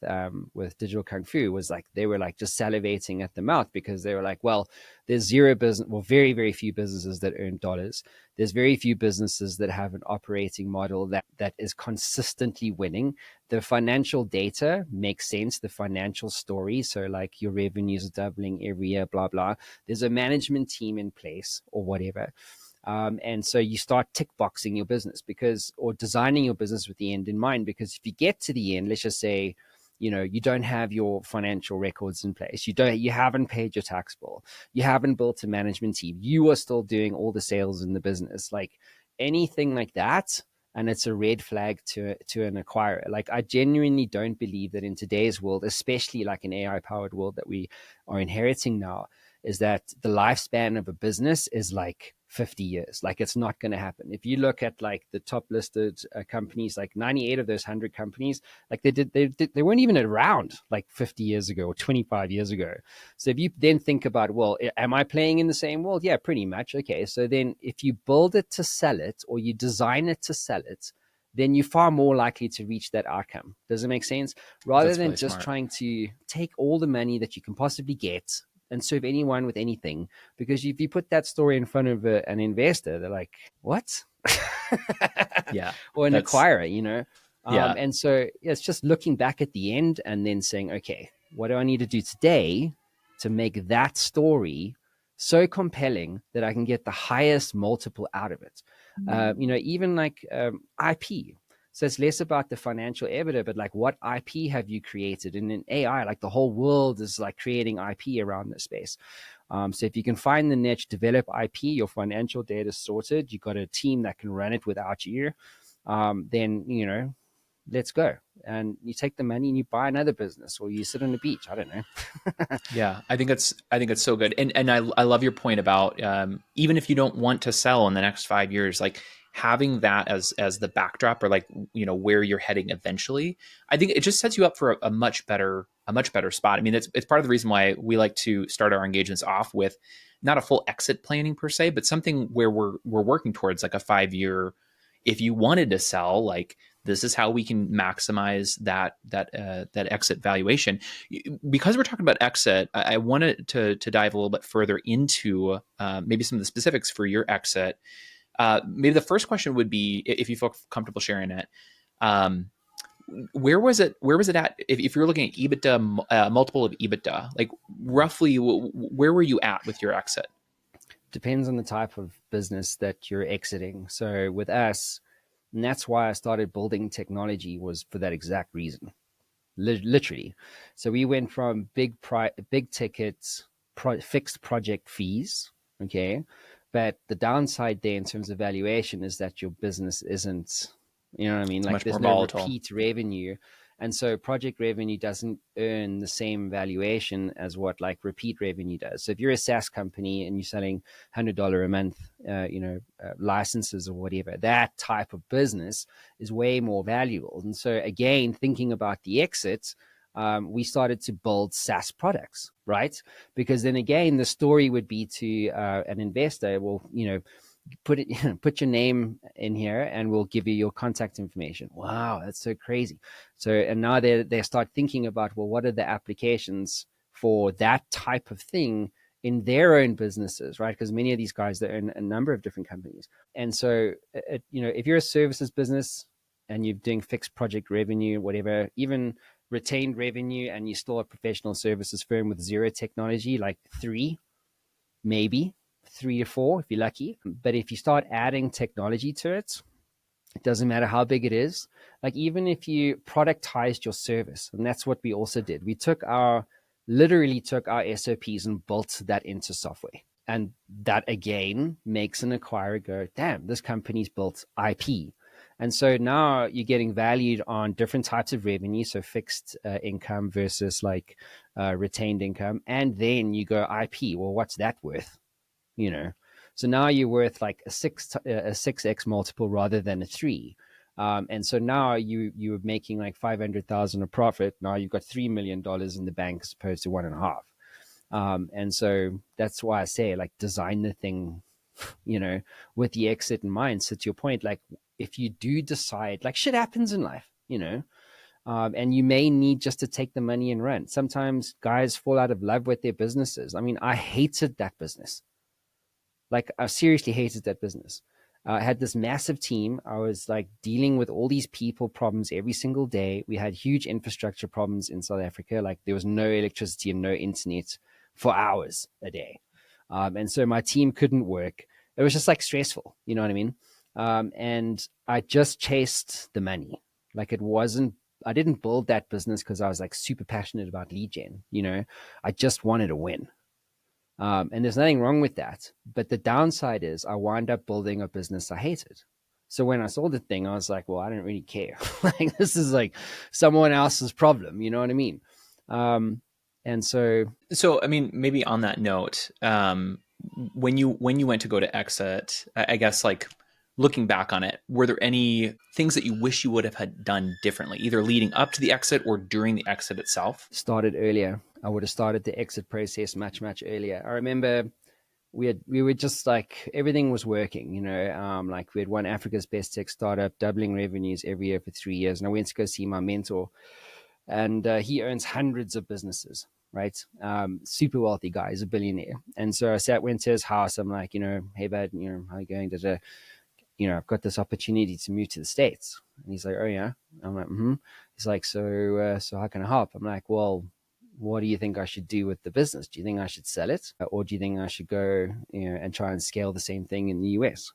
Digital Kung Fu was like, they were like just salivating at the mouth, because they were like, well, there's zero business, well, very, very few businesses that earn dollars. There's very few businesses that have an operating model that is consistently winning. The financial data makes sense, the financial story. So like your revenues are doubling every year, blah, blah. There's a management team in place or whatever. And so you start tick boxing your business, or designing your business with the end in mind, because if you get to the end, let's just say, you don't have your financial records in place. You haven't paid your tax bill. You haven't built a management team. You are still doing all the sales in the business, like anything like that. And it's a red flag to an acquirer. Like, I genuinely don't believe that in today's world, especially like an AI powered world that we are inheriting now, is that the lifespan of a business is like 50 years. Like, it's not going to happen. If you look at like the top listed companies, like 98 of those 100 companies, like they weren't even around like 50 years ago or 25 years ago. So if you then think about, well, am I playing in the same world? Yeah, pretty much. Okay. So then if you build it to sell it, or you design it to sell it, then you're far more likely to reach that outcome. Does it make sense? Rather That's than really just smart. trying to take all the money that you can possibly get and serve anyone with anything. Because if you put that story in front of an investor, they're like, what? Yeah. Or an That's, acquirer. yeah. And so it's just looking back at the end and then saying, okay, what do I need to do today to make that story so compelling that I can get the highest multiple out of it? Even like IP. So it's less about the financial EBITDA, but like, what IP have you created? And in AI, like the whole world is like creating IP around this space. So if you can find the niche, develop IP, your financial data sorted, you got a team that can run it without you, then, let's go. And you take the money and you buy another business, or you sit on the beach. I don't know. Yeah, I think it's so good, and I love your point about even if you don't want to sell in the next 5 years, like having that as the backdrop, or like where you're heading eventually. I think it just sets you up for a much better spot. I mean, it's part of the reason why we like to start our engagements off with not a full exit planning per se, but something where we're working towards like a 5 year. If you wanted to sell, like this is how we can maximize that exit valuation. Because we're talking about exit, I wanted to dive a little bit further into maybe some of the specifics for your exit. Maybe the first question would be, if you feel comfortable sharing it, um, where was it at, if you're looking at EBITDA, multiple of EBITDA, like roughly where were you at with your exit? Depends on the type of business that you're exiting. So with us, and that's why I started building technology, was for that exact reason. Literally. So we went from big tickets, fixed project fees, okay? But the downside there in terms of valuation is that your business isn't, you know what I mean? It's Like much more there's no volatile. repeat revenue. And so project revenue doesn't earn the same valuation as what like repeat revenue does. So if you're a SaaS company and you're selling $100 a month, licenses or whatever, that type of business is way more valuable. And so again, thinking about the exits, we started to build SaaS products, right? Because then again, the story would be to an investor, well, put your name in here and we'll give you your contact information. Wow, that's so crazy. So, and now they start thinking about, well, what are the applications for that type of thing in their own businesses, right? Because many of these guys, they own a number of different companies. And so, if you're a services business and you're doing fixed project revenue, whatever, even retained revenue, and you're still a professional services firm with zero technology, like maybe 3 to 4 if you're lucky. But if you start adding technology to it, it doesn't matter how big it is. Like even if you productized your service, and that's what we also did. We literally took our SOPs and built that into software. And that again makes an acquirer go, damn, this company's built IP. And so now you're getting valued on different types of revenue, so fixed income versus like retained income. And then you go IP. Well, what's that worth? So now you're worth like a 6x multiple rather than a 3. And so now you're making like 500,000 of profit. Now you've got $3 million in the bank as opposed to 1.5. And so that's why I say, like, design the thing, with the exit in mind. So to your point, like, if you do decide, like, shit happens in life, and you may need just to take the money and run. Sometimes guys fall out of love with their businesses. I mean, I hated that business. Like, I seriously hated that business. I had this massive team. I was like dealing with all these people problems every single day. We had huge infrastructure problems in South Africa. Like, there was no electricity and no internet for hours a day. And so my team couldn't work. It was just like stressful. You know what I mean? And I just chased the money. Like, I didn't build that business because I was like super passionate about lead gen. I just wanted to win. And there's nothing wrong with that. But the downside is I wound up building a business I hated. So when I saw the thing, I was like, well, I don't really care. Like, this is like someone else's problem. You know what I mean? And so, I mean, maybe on that note, when you went to go to exit, I guess, like, looking back on it, were there any things that you wish you would have had done differently, either leading up to the exit or during the exit itself? started earlier. I would have started the exit process much, much earlier. I remember we were just like, everything was working, like we had won Africa's best tech startup, doubling revenues every year for 3 years. And I went to go see my mentor, and he owns hundreds of businesses, right? Super wealthy guy, he's a billionaire. And so went to his house. I'm like, hey, bud, how are you going? I've got this opportunity to move to the States. And he's like, oh yeah. I'm like, mm-hmm. He's like, so how can I help? I'm like, well, what do you think I should do with the business? Do you think I should sell it? Or do you think I should go, and try and scale the same thing in the US?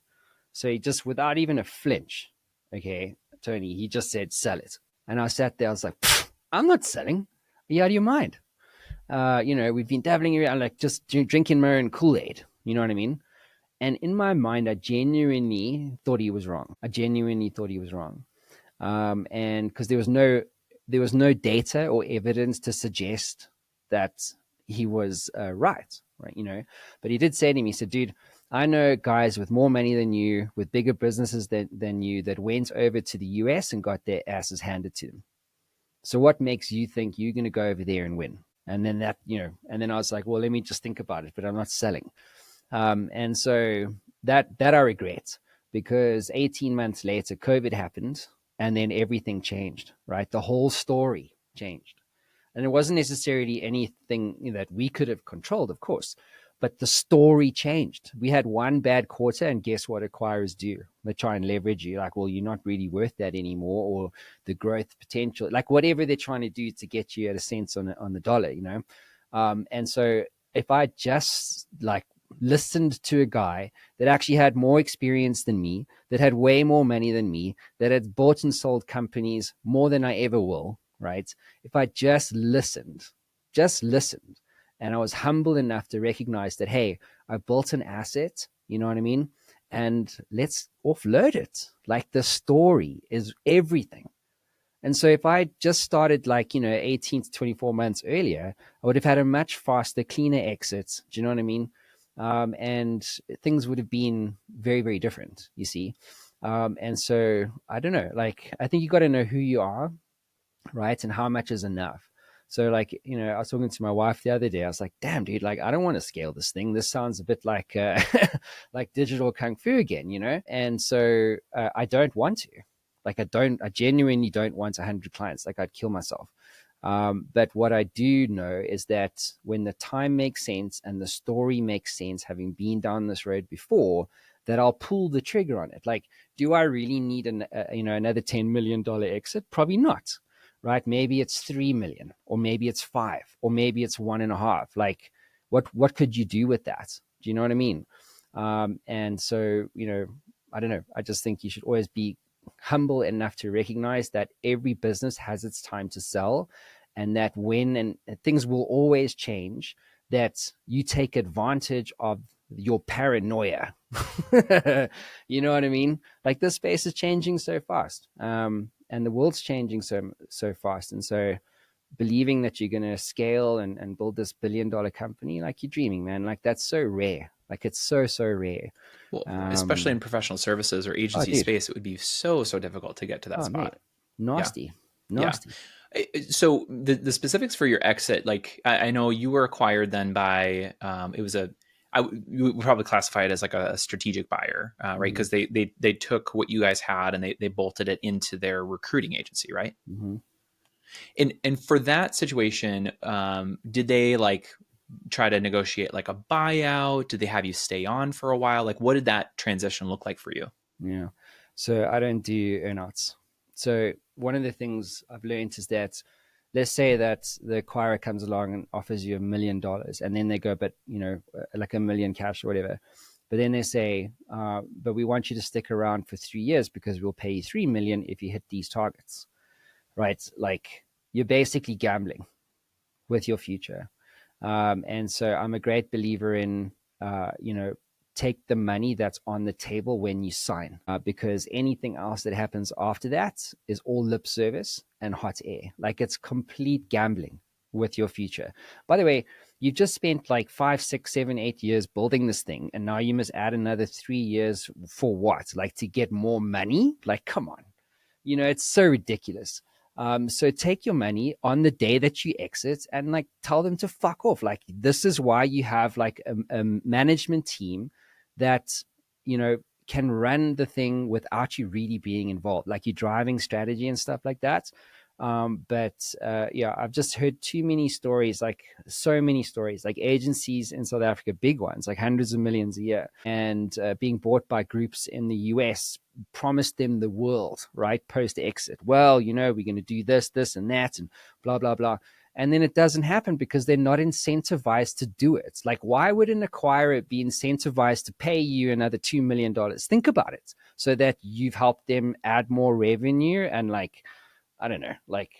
So he just, without even a flinch, okay, Tony, he just said, sell it. And I sat there, I was like, I'm not selling. Are you out of your mind? We've been dabbling around, like, just drinking my own Kool-Aid. You know what I mean? And in my mind, I genuinely thought he was wrong. And because there was no data or evidence to suggest that he was right. But he did say to me, he said, dude, I know guys with more money than you, with bigger businesses than you, that went over to the US and got their asses handed to them. So what makes you think you're going to go over there and win? And then and then I was like, well, let me just think about it, but I'm not selling. And so that I regret, because 18 months later, COVID happened, and then everything changed, right? The whole story changed. And it wasn't necessarily anything that we could have controlled, of course, but the story changed. We had one bad quarter, and guess what acquirers do? They try and leverage you, like, well, you're not really worth that anymore, or the growth potential, like whatever they're trying to do to get you at a cents on the dollar, you know. And so if I just like listened to a guy that actually had more experience than me, that had way more money than me, that had bought and sold companies more than I ever will, right? If I just listened, and I was humble enough to recognize that, hey, I've built an asset, you know what I mean? And let's offload it. Like, the story is everything. And so if I just started, like, 18 to 24 months earlier, I would have had a much faster, cleaner exit. Do you know what I mean? And things would have been very, very different, you see. And so I don't know, like, I think you got to know who you are, right? And how much is enough. So, like, I was talking to my wife the other day. I was like, damn, dude, like, I don't want to scale this thing. This sounds a bit like like digital kung fu again, And so I don't want to. Like, I genuinely don't want 100 clients. Like, I'd kill myself. But what I do know is that when the time makes sense and the story makes sense, having been down this road before, that I'll pull the trigger on it. Like, do I really need another $10 million exit? Probably not. Right? Maybe it's 3 million, or maybe it's 5, or maybe it's 1.5. Like, what could you do with that? Do you know what I mean? And so, I don't know. I just think you should always be humble enough to recognize that every business has its time to sell, and that and things will always change, that you take advantage of your paranoia. You know what I mean? Like, this space is changing so fast. And the world's changing so fast. And so believing that you're going to scale and build this $1 billion company, like, you're dreaming, man. Like, that's so rare. Like, it's so rare. Well, especially in professional services or Oh, agency dude. space, it would be so difficult to get to that Oh, mate. spot. Yeah. Nasty. Yeah. Nasty. So the specifics for your exit, like, I know you were acquired then by, it was you would probably classify it as like a strategic buyer, right? Because they took what you guys had and they bolted it into their recruiting agency, right? Mm-hmm. And for that situation, did they like try to negotiate like a buyout? Did they have you stay on for a while? Like, what did that transition look like for you? Yeah. So I don't do earnouts. So one of the things I've learned is that, let's say that the acquirer comes along and offers you $1 million, and then they go, but like $1 million cash or whatever. But then they say, but we want you to stick around for 3 years because we'll pay you 3 million if you hit these targets, right? Like, you're basically gambling with your future. And so I'm a great believer in, take the money that's on the table when you sign, because anything else that happens after that is all lip service and hot air. Like, it's complete gambling with your future. By the way, you've just spent like 5, 6, 7, 8 years building this thing, and now you must add another 3 years for what? Like, to get more money? Like, come on. It's so ridiculous. So take your money on the day that you exit and, like, tell them to fuck off. Like, this is why you have like a management team that, can run the thing without you really being involved. Like, you're driving strategy and stuff like that. But yeah, I've just heard too many stories, like so many stories, like agencies in South Africa, big ones, like hundreds of millions a year, and being bought by groups in the US, promised them the world, right? Post exit. Well, we're going to do this, this, and that, and blah, blah, blah. And then it doesn't happen because they're not incentivized to do it. Like, why would an acquirer be incentivized to pay you another $2 million? Think about it. So that you've helped them add more revenue, and, like, I don't know, like,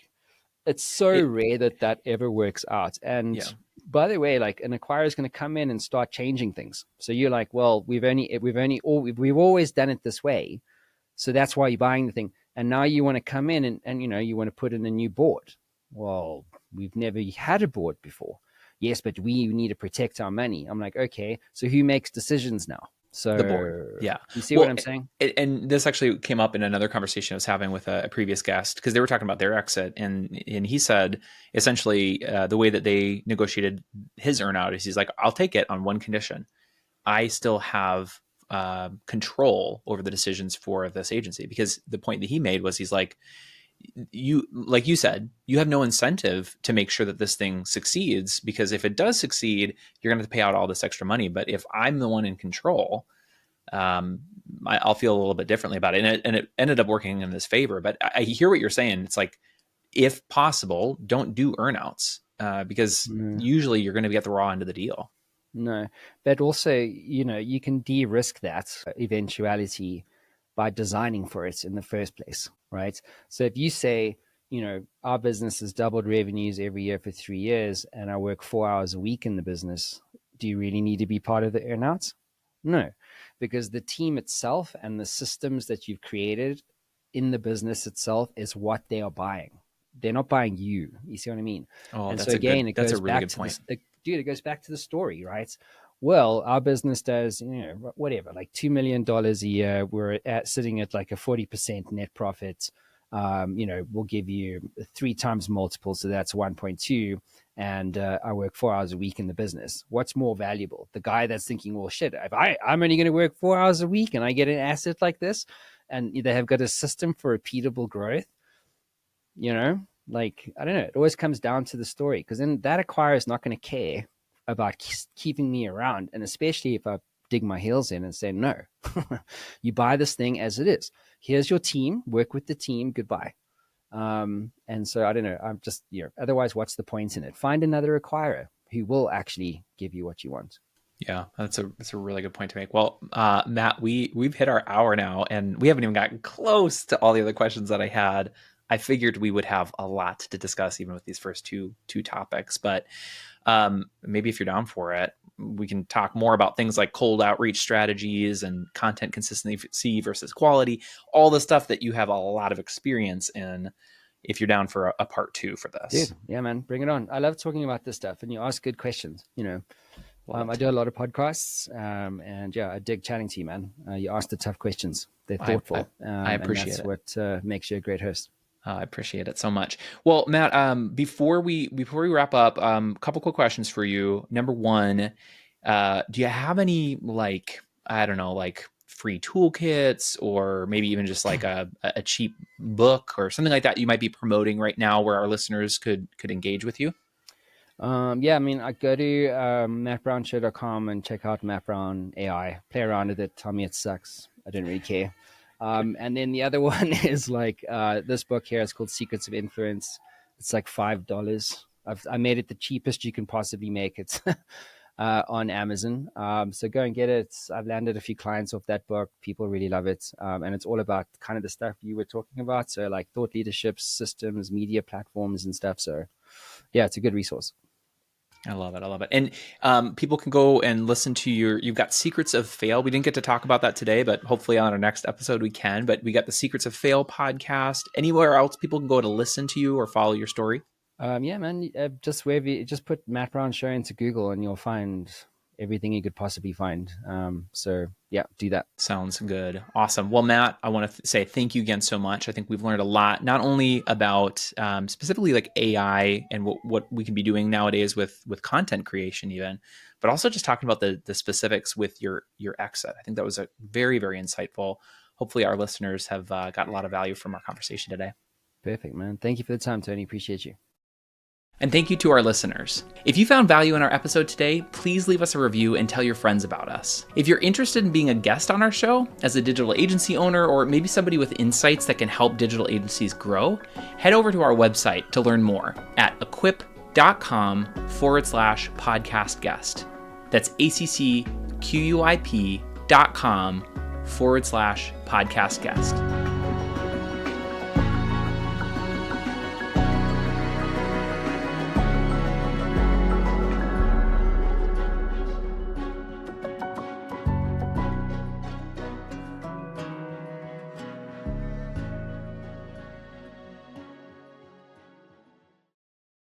it's so It, rare that ever works out. And yeah. by the way, like, an acquirer is going to come in and start changing things. So you're like, well, we've always done it this way. So that's why you're buying the thing. And now you want to come in and you want to put in a new board. Well, we've never had a board before. Yes, but we need to protect our money. I'm like, okay, so who makes decisions now? The board. So Yeah. you see what Well, I'm saying? and this actually came up in another conversation I was having with a previous guest, because they were talking about their exit, and he said essentially the way that they negotiated his earnout is, he's like, I'll take it on one condition: I still have control over the decisions for this agency. Because the point that he made was, he's like, you, like you said, you have no incentive to make sure that this thing succeeds, because if it does succeed, you're going to have to pay out all this extra money. But if I'm the one in control, I'll feel a little bit differently about it. And it ended up working in this favor. But I hear what you're saying. It's like, if possible, don't do earnouts, because usually you're going to get the raw end of the deal. No, but also, you can de-risk that eventuality by designing for it in the first place, right? So if you say, our business has doubled revenues every year for 3 years and I work 4 hours a week in the business, do you really need to be part of the earnouts? No, because the team itself and the systems that you've created in the business itself is what they are buying. They're not buying you. You see what I mean? Oh, and that's so again, that's a really good point. Dude, it goes back to the story, right? Well, our business does, whatever, like $2 million a year. We're sitting at like a 40% net profit. We'll give you 3 times multiple. So that's 1.2. And I work 4 hours a week in the business. What's more valuable? The guy that's thinking, well, shit, if I'm only going to work 4 hours a week and I get an asset like this, and they have got a system for repeatable growth, like, I don't know, it always comes down to the story, because then that acquirer is not going to care about keeping me around. And especially if I dig my heels in and say, no, you buy this thing as it is. Here's your team, work with the team, goodbye. And so I don't know, I'm just, otherwise, what's the point in it? Find another acquirer who will actually give you what you want. Yeah, that's a really good point to make. Well, Matt, we've hit our hour now, and we haven't even gotten close to all the other questions that I had. I figured we would have a lot to discuss even with these first two topics, but maybe if you're down for it, we can talk more about things like cold outreach strategies and content consistency versus quality, all the stuff that you have a lot of experience in, if you're down for a part 2 for this. Dude, yeah, man, bring it on. I love talking about this stuff, and you ask good questions. I do a lot of podcasts, and yeah, I dig chatting to you, man. You ask the tough questions. They're thoughtful. I appreciate it. That's what makes you a great host. I appreciate it so much. Well, Matt, before we wrap up, a couple quick questions for you. Number one, do you have any, like, I don't know, like free toolkits, or maybe even just like a cheap book or something like that you might be promoting right now where our listeners could engage with you? Yeah, I mean, I go to mattbrownshow.com and check out Matt Brown AI. Play around with it. Tell me it sucks. I don't really care. And then the other one is like this book here. It's called Secrets of Influence. It's like $5. I made it the cheapest you can possibly make it on Amazon. So go and get it. I've landed a few clients off that book. People really love it. And it's all about kind of the stuff you were talking about. So like thought leadership, systems, media platforms and stuff. So yeah, it's a good resource. I love it. I love it. And people can go and listen to you've got Secrets of Fail. We didn't get to talk about that today, but hopefully on our next episode we can. But we got the Secrets of Fail podcast. Anywhere else people can go to listen to you or follow your story? Yeah, man. Just wherever just put Matt Brown Show into Google and you'll find everything you could possibly find. So yeah, do that. Sounds good. Awesome. Well, Matt, I want to say thank you again so much. I think we've learned a lot, not only about specifically like AI and what we can be doing nowadays with content creation even, but also just talking about the specifics with your exit. I think that was a very, very insightful. Hopefully our listeners have got a lot of value from our conversation today. Perfect, man. Thank you for the time, Tony. Appreciate you. And thank you to our listeners. If you found value in our episode today, please leave us a review and tell your friends about us. If you're interested in being a guest on our show, as a digital agency owner, or maybe somebody with insights that can help digital agencies grow, head over to our website to learn more at equip.com/podcast guest. That's ACCQUIP.com/podcast guest.